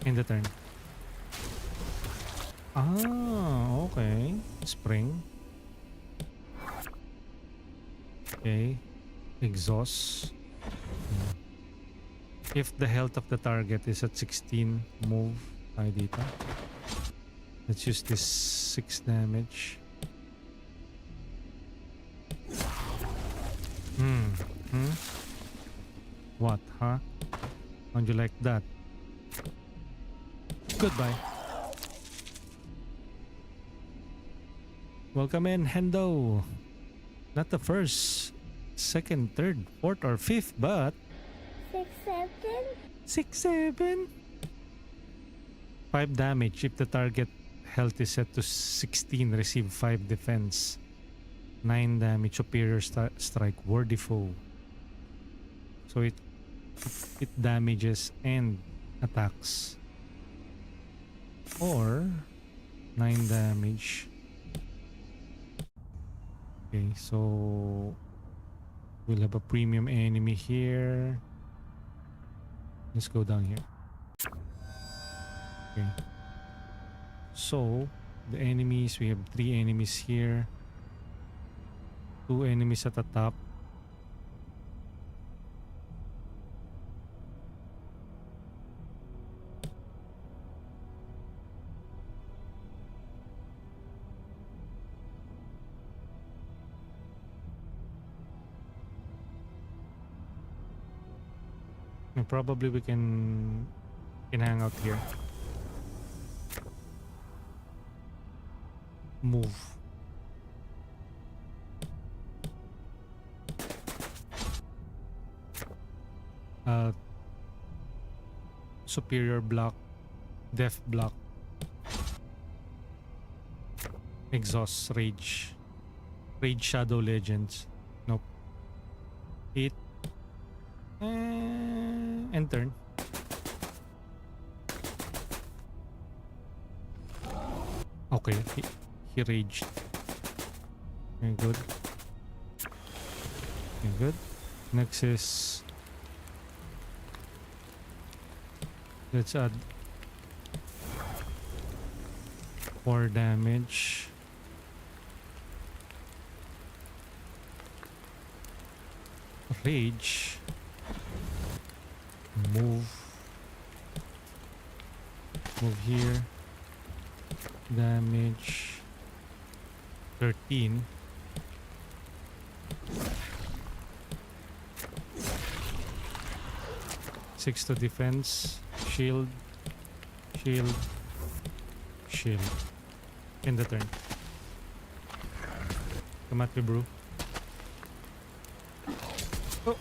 In the turn. Ah, okay. Spring. Okay. Exhaust. If the health of the target is at 16, move tayo dito. Let's use this 6 damage. What, huh? How'd you like that? Goodbye. Welcome in, Hendo. Not the first, second, third, fourth, or fifth, but 6-7. 5 damage. If the target health is set to 16, receive 5 defense. 9 damage, superior strike, worthy foe. So it damages and attacks. Or 9 damage. Okay, so we'll have a premium enemy here. Let's go down here. Okay. So the enemies, we have 3 enemies here. 2 enemies at the top. And probably we can hang out here. Move. Superior block, death block, exhaust, rage, shadow legends. Nope. Hit and turn. Okay, he raged. Okay, good. Okay, good. Next is, let's add 4 damage. Rage. Move here. Damage 13. Six to defense. Shield. In the turn. Come at me, bro. Oh.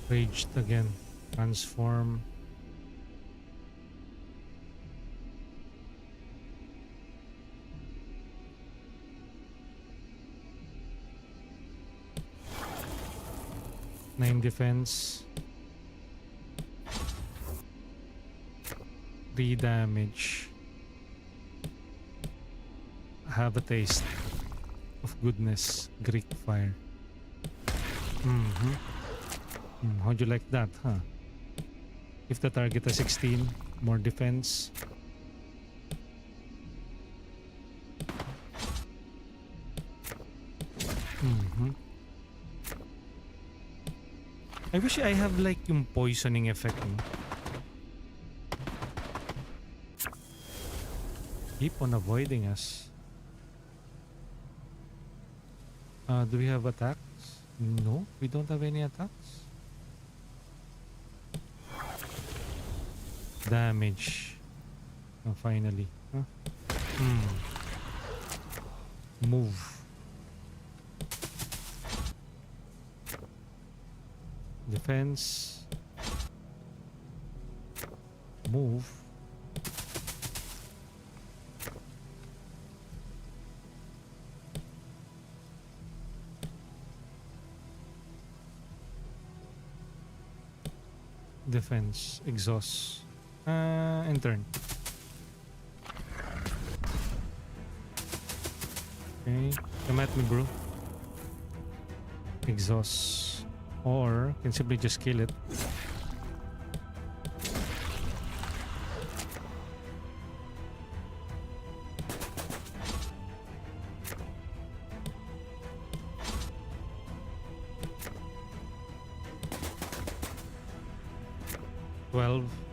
Raged again. Transform. Nine defense. 3 damage. Have a taste of goodness. Greek fire. How'd you like that, huh? If the target is 16, more defense. I wish I have like yung poisoning effect. No? Keep on avoiding us. Do we have attacks? No, we don't have any attacks. Damage. Oh, finally. Huh? Move. Defense. Move. Defense. Exhaust. And turn. Okay. Come at me, bro. Exhaust. Or can simply just kill it.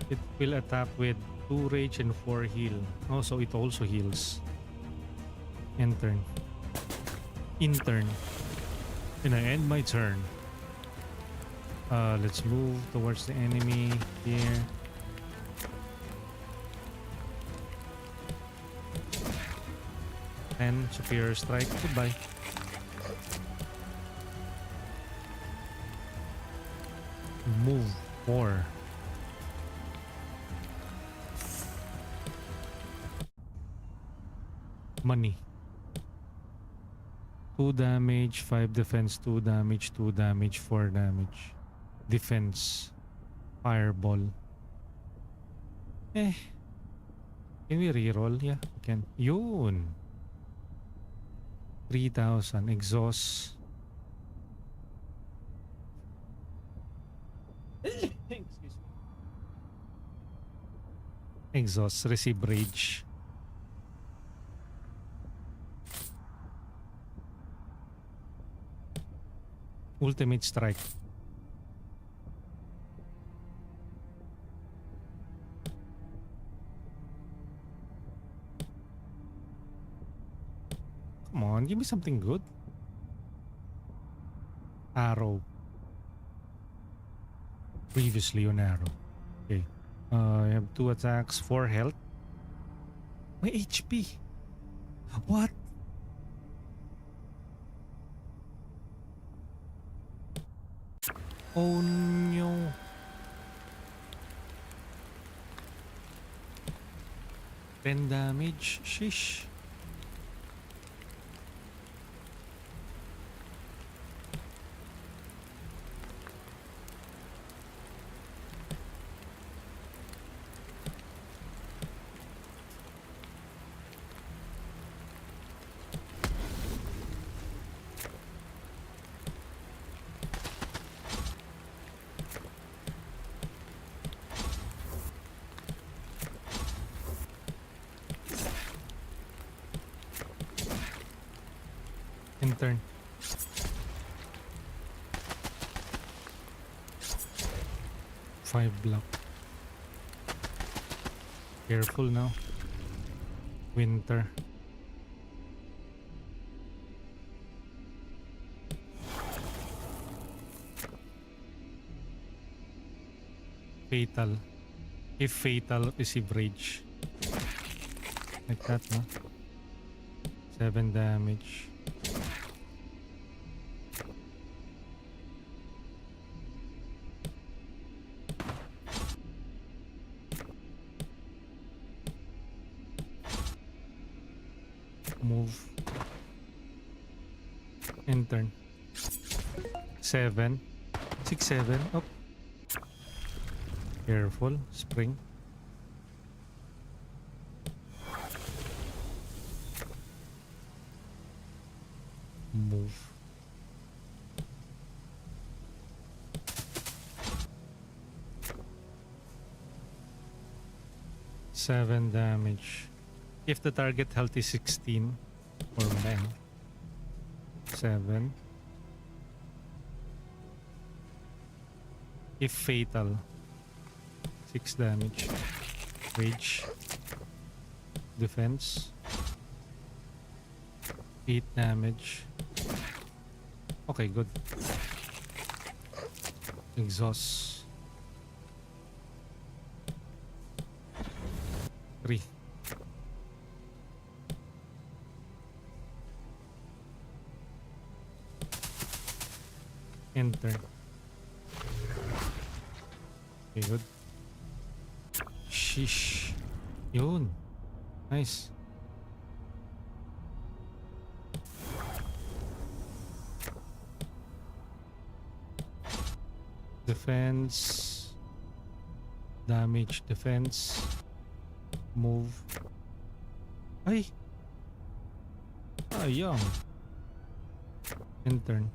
It will attack with 2 rage and 4 heal. Also, it also heals. End turn. In turn. And I end my turn. Let's move towards the enemy here. And superior strike. Goodbye. Move 4. money. 2 damage, 5 defense, 2 damage, 2 damage, 4 damage. Defense. Fireball. Eh. Can we reroll? Yeah, we can. Yun. 3,000. Exhaust. Excuse me. Exhaust. Receive rage. Ultimate strike. Come on, give me something good. Arrow. Previously on arrow. Okay. I have 2 attacks, 4 health. My HP. What? Oh no. Ten damage. Shish. Turn. Five block. Careful now. Winter. Fatal. If fatal, receive rage. Like that, no? 7 damage. Move. And turn. 7. 6, 7. Up. Careful. Spring. Move. Seven damage. If the target health is 16 or men. 7. If fatal, 6 damage. Rage. Defense. 8 damage. Okay, good. Exhaust. 3. Enter. Okay, good. Sheesh. Yun. Nice. Defense. Damage. Defense. Move. Ay! Ayang. Intern.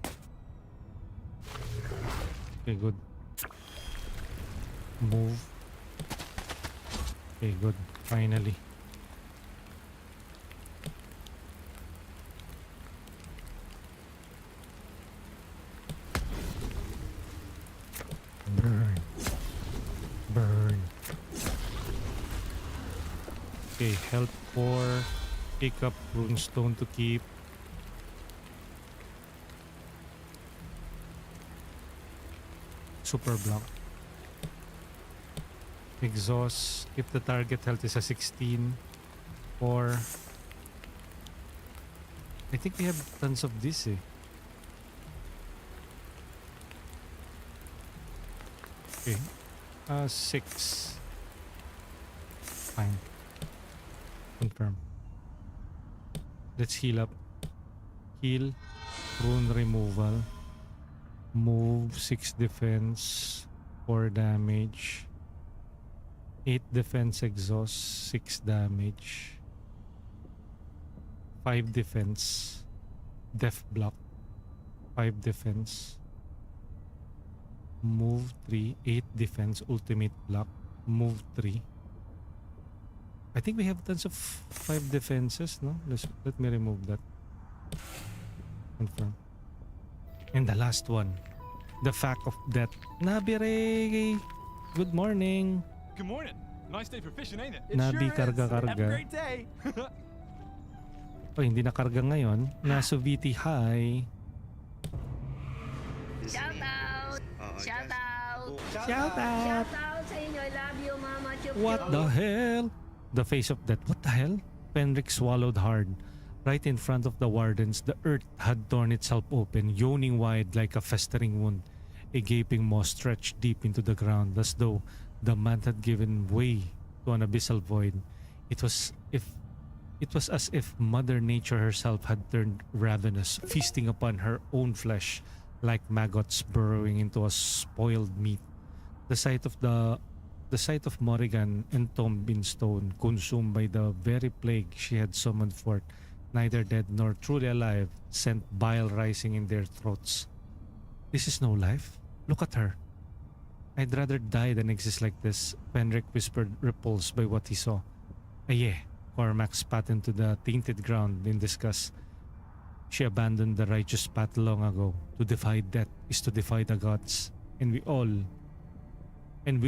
Okay, good. Move. Okay, good. Finally. Burn. Burn. Okay, health 4. Pick up runestone to keep. Super block. Exhaust. If the target health is a 16. Or I think we have tons of this eh. Okay. 6. Fine. Confirm. Let's heal up. Heal. Rune removal. Move. 6 defense. 4 damage. 8 defense exhaust. 6 damage. 5 defense. Def block. 5 defense. Move 3. 8 defense. Ultimate block. Move 3. I think we have tons of 5 defenses, no? Let me remove that. Confirm. And the last one. The fact of death. Nabire! Good morning!
Good morning. Nice day for fishing, ain't it?
It
Nabi
sure is. Have a
karga-karga.
great day.
Oh, hindi nakarga ngayon. Nasuviti high.
Shout out! Shout out!
Shout out!
Shout out sa inyo. I love you, Mama Chup
What the hell? The face of death. What the hell? Penric swallowed hard. Right in front of the wardens, the earth had torn itself open, yawning wide like a festering wound. A gaping maw stretched deep into the ground, as though the man had given way to an abyssal void. It was as if Mother Nature herself had turned ravenous, feasting upon her own flesh like maggots burrowing into a spoiled meat. The sight of Morrigan entombed in stone, consumed by the very plague she had summoned forth, neither dead nor truly alive, sent bile rising in their throats. This is no life. Look at her. I'd rather die than exist like this, Penric whispered, repulsed by what he saw. Aye, Cormac spat into the tainted ground in disgust. She abandoned the righteous path long ago. To defy death is to defy the gods, and we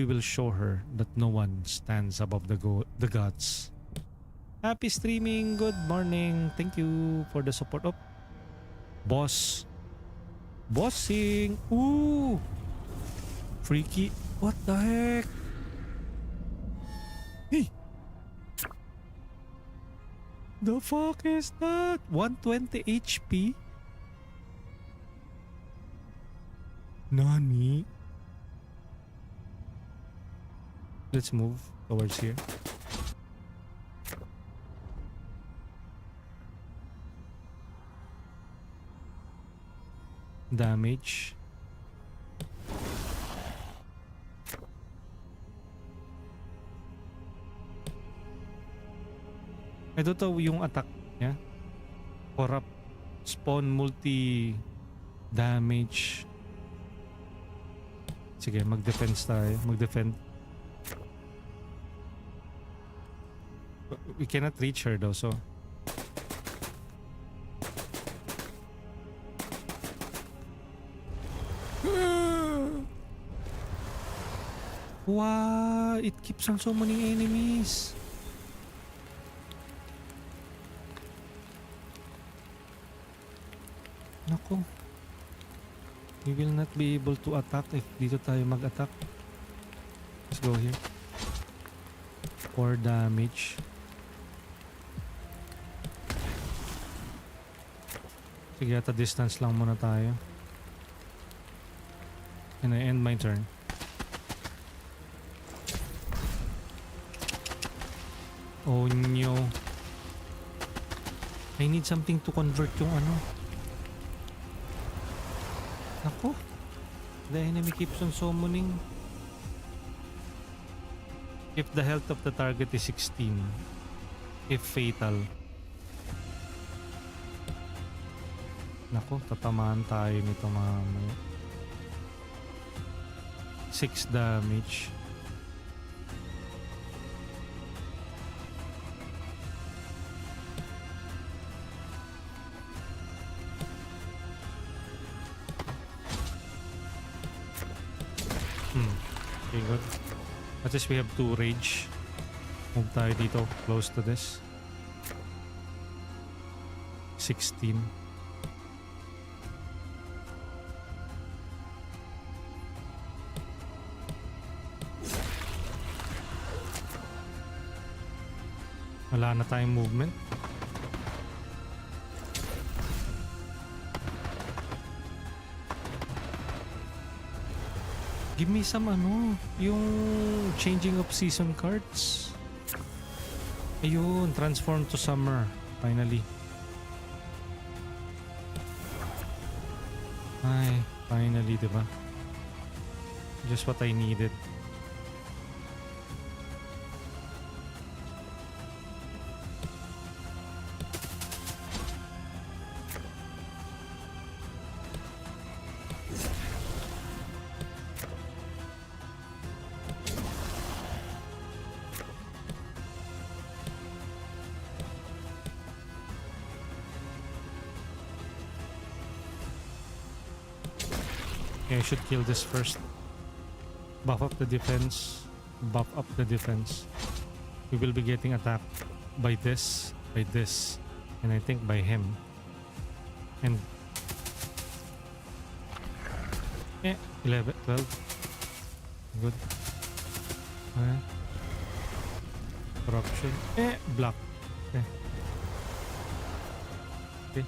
will show her that no one stands above the gods. Happy streaming, good morning. Thank you for the support. Oh, boss. Bossing. Ooh. Freaky. What the heck? Hey. The fuck is that? 120 HP? Nani? Let's move towards here. Damage. Ito to yung attack niya. Corrupt. Spawn multi damage. Sige, mag-defense tayo. Mag-defend. We cannot reach her though, so wow, it keeps on summoning enemies. Nako. We will not be able to attack if dito tayo mag-attack. Let's go here. 4 damage. Sige, at a distance lang muna tayo. And I end my turn. Oh no. I need something to convert yung ano. Ako. The enemy keeps on summoning. If the health of the target is 16. If fatal. Nako, tatamaan tayo nito mamaya. 6 damage. Okay, good. At least we have 2 rage. Move tayo dito, close to this. 16. Wala na tayong movement. Give me some ano, yung changing of season cards. Ayun, transform to summer. Finally. Ay, finally, diba? Just what I needed. Okay, I should kill this first. Buff up the defense. Buff up the defense. We will be getting attacked by this, and I think by him. And 11, 12. Good. Okay. Corruption. Block. Okay. Okay.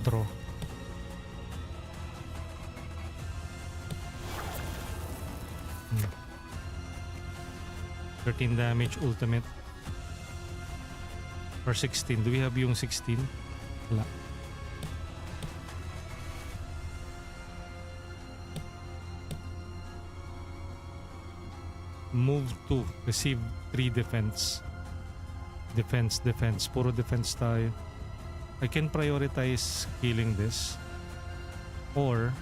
Draw. 13 damage ultimate. Or 16. Do we have yung 16? Wala. Move 2. Receive 3 defense. Defense. Puro defense tayo. I can prioritize killing this. Or,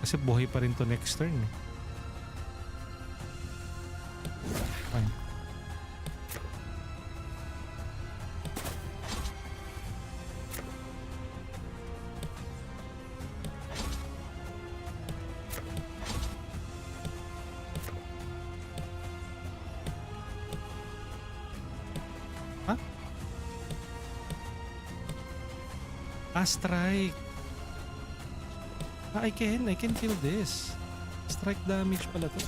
kasi buhay pa rin to next turn eh. Fine. Huh? Strike. I can kill this. Strike damage pala to.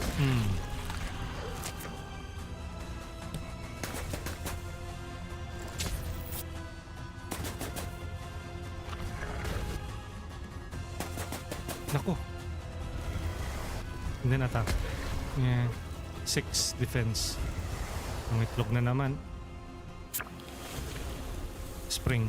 Nako. And then attack. Yeah. 6 defense. Ang itlog na naman. Spring.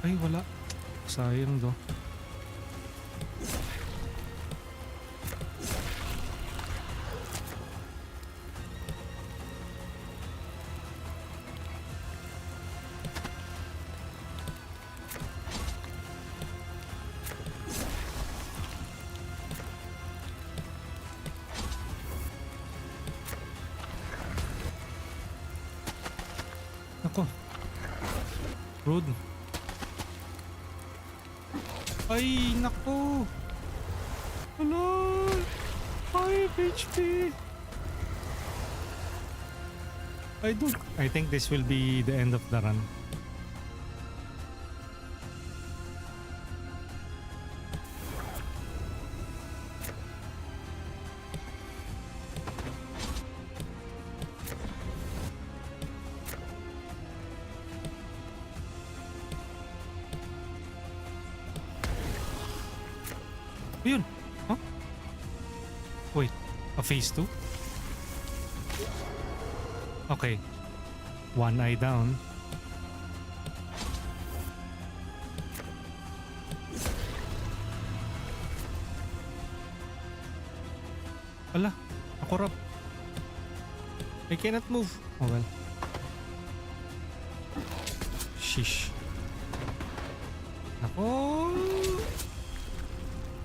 Ay, wala. Sayang do. Ako. Rude. Ay, nako. Hello. 5 HP. I think this will be the end of the run. Yun. Huh? Wait. A phase 2? Okay. One eye down. Ala. Ako rap. I cannot move. Oh well. Shish. Ako.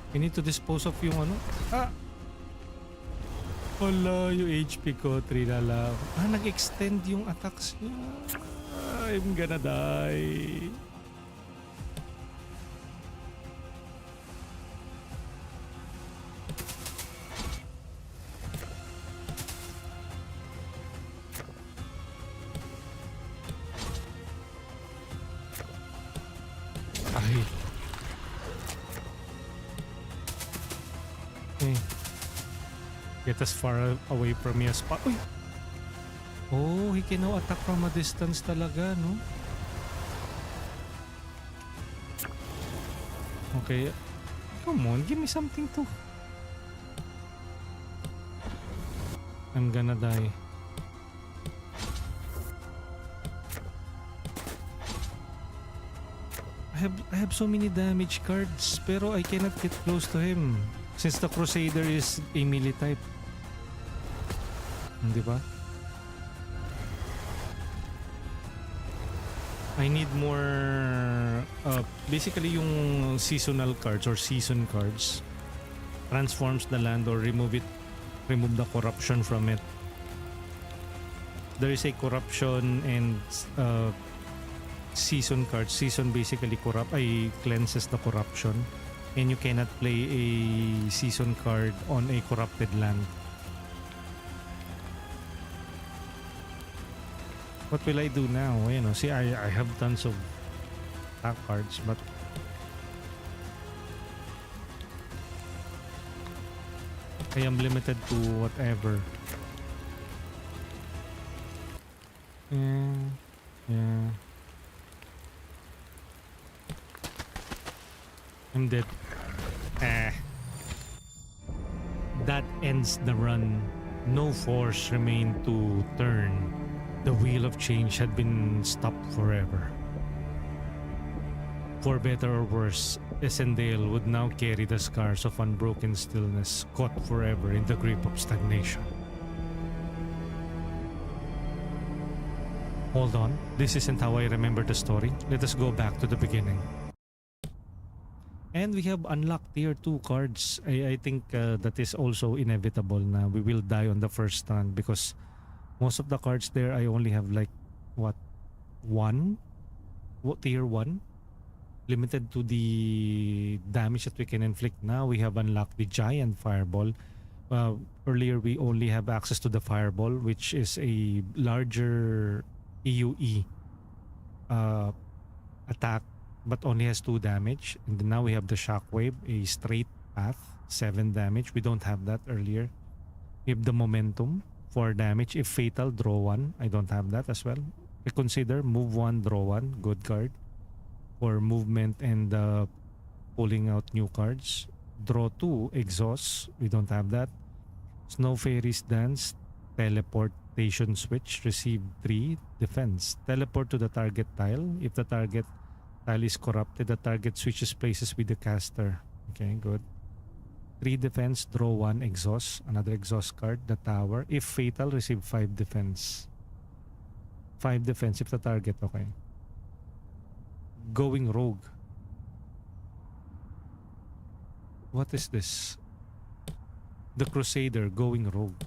I need to dispose of yung ano. Wala, yung HP ko 3 na lang. Nag-extend yung attacks niya. I'm gonna die. Ay. Get as far away from me as possible. Oh, he can now attack from a distance talaga, no? Okay. Come on, give me something to... I'm gonna die. I have so many damage cards, pero I cannot get close to him since the Crusader is a melee type. Di ba? I need more basically yung seasonal cards or season cards transforms the land or remove the corruption from it. There is a corruption and season cards. Season basically cleanses the corruption, and you cannot play a season card on a corrupted land. What will I do now? You know, see, I have tons of attack cards, but I am limited to whatever. Yeah. I'm dead. That ends the run. No force remained to turn. The wheel of change had been stopped forever. For better or worse, Essendale would now carry the scars of unbroken stillness, caught forever in the grip of stagnation. Hold on, this isn't how I remember the story. Let us go back to the beginning. And we have unlocked tier 2 cards. I think that is also inevitable na we will die on the first run because most of the cards there I only have like tier 1, limited to the damage that we can inflict. Now we have unlocked the giant fireball. Earlier we only have access to the fireball, which is a larger EUE attack but only has 2 damage. And now we have the shockwave, a straight path, 7 damage. We don't have that earlier. We have the momentum, 4 damage. If fatal, draw 1. I don't have that as well. Reconsider, move 1, draw 1. Good card for movement and pulling out new cards. Draw 2, exhaust. We don't have that. Snow Fairies Dance, teleportation switch, receive 3, defense. Teleport to the target tile. If the target tile is corrupted, the target switches places with the caster. Okay, good. 3 defense, draw 1, exhaust. Another exhaust card, the tower. If fatal, receive 5 defense. 5 defense if the target, okay. Going rogue. What is this? The Crusader going rogue.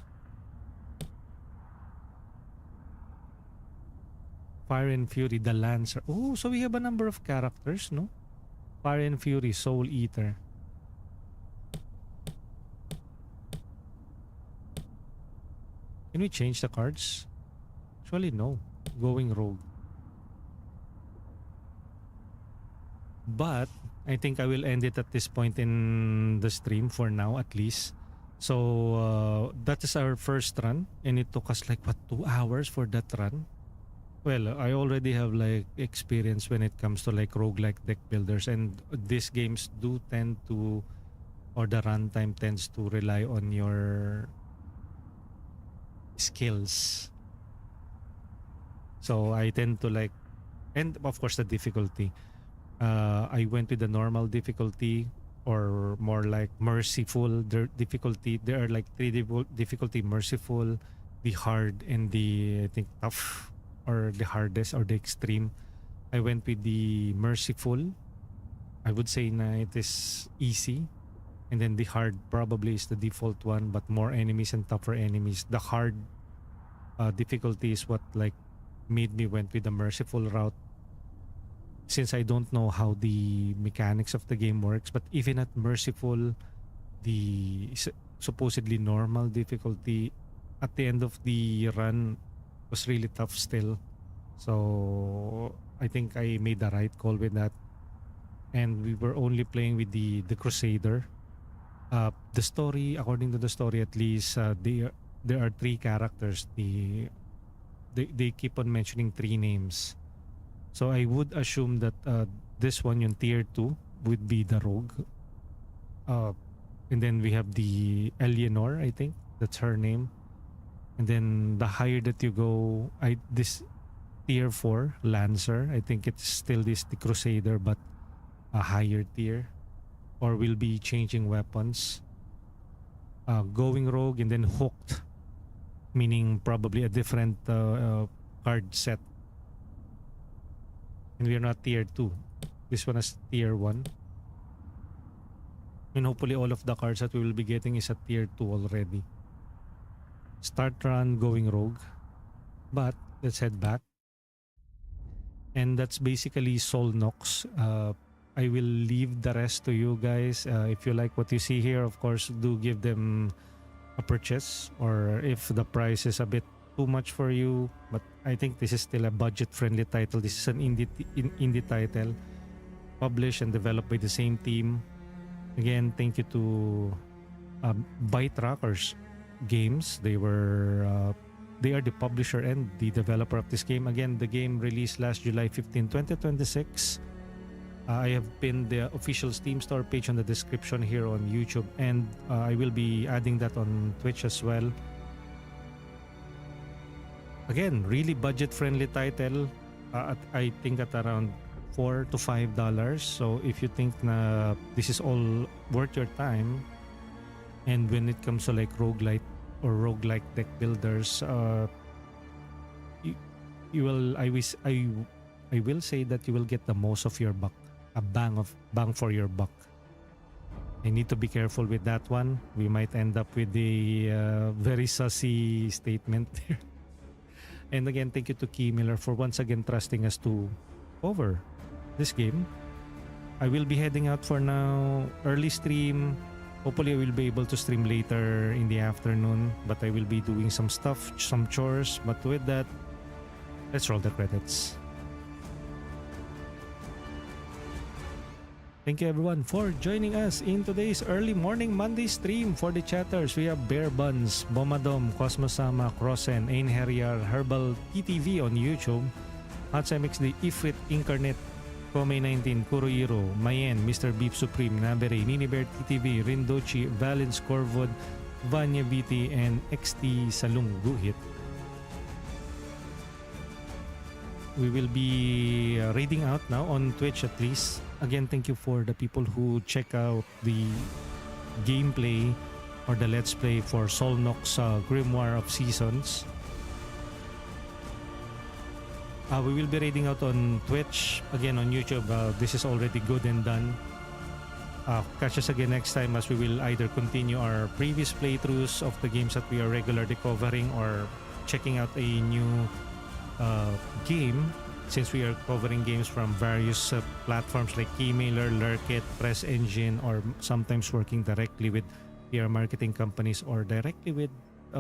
Fire and Fury, the Lancer. Oh, so we have a number of characters, no? Fire and Fury, Soul Eater. Can we change the cards? Actually, no. Going rogue. But I think I will end it at this point in the stream for now, at least. So that is our first run, and it took us like 2 hours for that run. Well, I already have like experience when it comes to like roguelike deck builders, and these games do tend to, or the runtime tends to rely on your skills. So I tend to like, and of course the difficulty. I went with the normal difficulty, or more like merciful difficulty. There are like 3 difficulty: merciful, the hard, and the, I think, tough, or the hardest, or the extreme. I went with the merciful. I would say na it is easy, and then the hard probably is the default one, but more enemies and tougher enemies. The hard difficulty is what like made me went with the merciful route, since I don't know how the mechanics of the game works. But even at merciful, the supposedly normal difficulty, at the end of the run was really tough still. So I think I made the right call with that. And we were only playing with the Crusader. The story, according to the story at least, there are 3 characters. They keep on mentioning 3 names. So I would assume that this one, yung tier 2, would be the rogue. And then we have the Eleanor, I think that's her name. And then the higher that you go, this tier 4 Lancer, I think it's still the Crusader but a higher tier, or will be changing weapons. Going rogue, and then hooked, meaning probably a different card set. And we are not tier 2. This one is tier 1. And hopefully all of the cards that we will be getting is at tier 2 already. Start run, going rogue. But let's head back. And that's basically Solnox. I will leave the rest to you guys. If you like what you see here, of course, do give them a purchase. Or if the price is a bit too much for you, but I think this is still a budget-friendly title. This is an indie title, published and developed by the same team. Again, thank you to ByteRockers Games. They are the publisher and the developer of this game. Again, the game released last July 15, 2026. I have pinned the official Steam store page on the description here on YouTube, and I will be adding that on Twitch as well. Again, really budget-friendly title. I think at around $4 to $5. So if you think na this is all worth your time, and when it comes to like roguelike or roguelike deck builders, you will I will say that you will get the most of your buck, a bang for your buck. I need to be careful with that one. We might end up with a very sussy statement there. And again, thank you to Key Miller for once again trusting us to cover this game. I will be heading out for now. Early stream. Hopefully I will be able to stream later in the afternoon, but I will be doing some stuff, some chores. But with that, let's roll the credits. Thank you everyone for joining us in today's early morning Monday stream. For the chatters, we have Bear Buns, Bomadom, Cosmosama, Crossen, Einherjar, Herbal TTV on YouTube, Hatsemix, the Ifrit Incarnate, Kome19, Kurohiro, Mayen, Mr. Beef Supreme, Nabere, Ninibear TTV, Rindochi, Valens Corvod, Vanya BT, and XT Salung Guhit. We will be raiding out now on Twitch at least. Again, thank you for the people who check out the gameplay or the Let's Play for Solnox Grimoire of Seasons. We will be raiding out on Twitch. Again, on YouTube, this is already good and done. Catch us again next time as we will either continue our previous playthroughs of the games that we are regularly covering, or checking out a new game, since we are covering games from various platforms like Keymailer, Lurkit, Press Engine, or sometimes working directly with PR marketing companies or directly with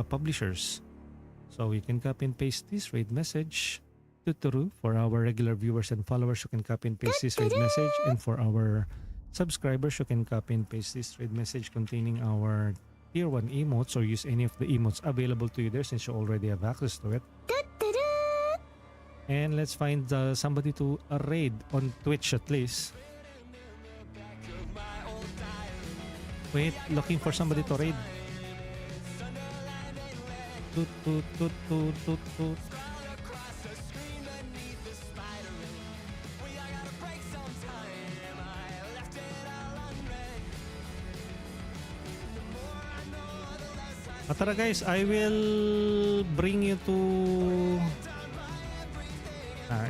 publishers. So you can copy and paste this raid message. Tuturu for our regular viewers and followers, you can copy and paste this raid message, and for our subscribers, you can copy and paste this raid message containing our tier 1 emotes, or use any of the emotes available to you there since you already have access to it. And let's find somebody to raid on Twitch at least. Wait, looking for somebody to raid. Toot, toot, toot, toot, toot, toot. Tara guys, I will bring you to...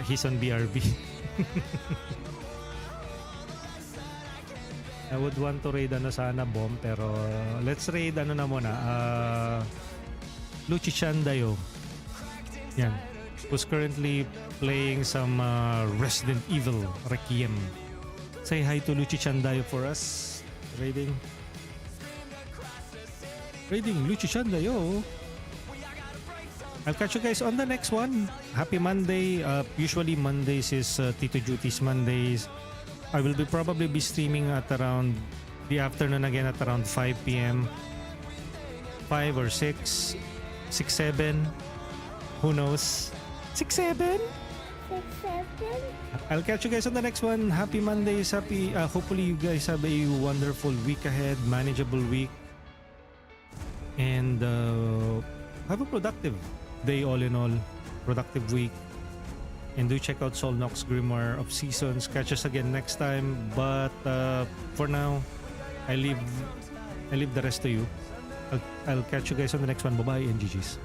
he's on BRB. I would want to raid sana bomb, pero let's raid na muna. Luchi-chan Dayo. Yan. Who's currently playing some Resident Evil Requiem. Say hi to Luchi-chan Dayo for us. Raiding Luchi-chan Dayo. I'll catch you guys on the next one. Happy Monday. Usually Mondays is Tito Duties Mondays. I will probably be streaming at around the afternoon again at around 5 p.m. 5 or 6, 6, 7. Who knows? 6, 7?
accepted.
I'll catch you guys on the next one. Happy Mondays. Hopefully you guys have a wonderful week ahead, manageable week, and have a productive day all in all. Productive week. And do check out Solnox Grimoire of Seasons. Catch us again next time. But for now, I leave the rest to you. I'll catch you guys on the next one. Bye-bye and GG's.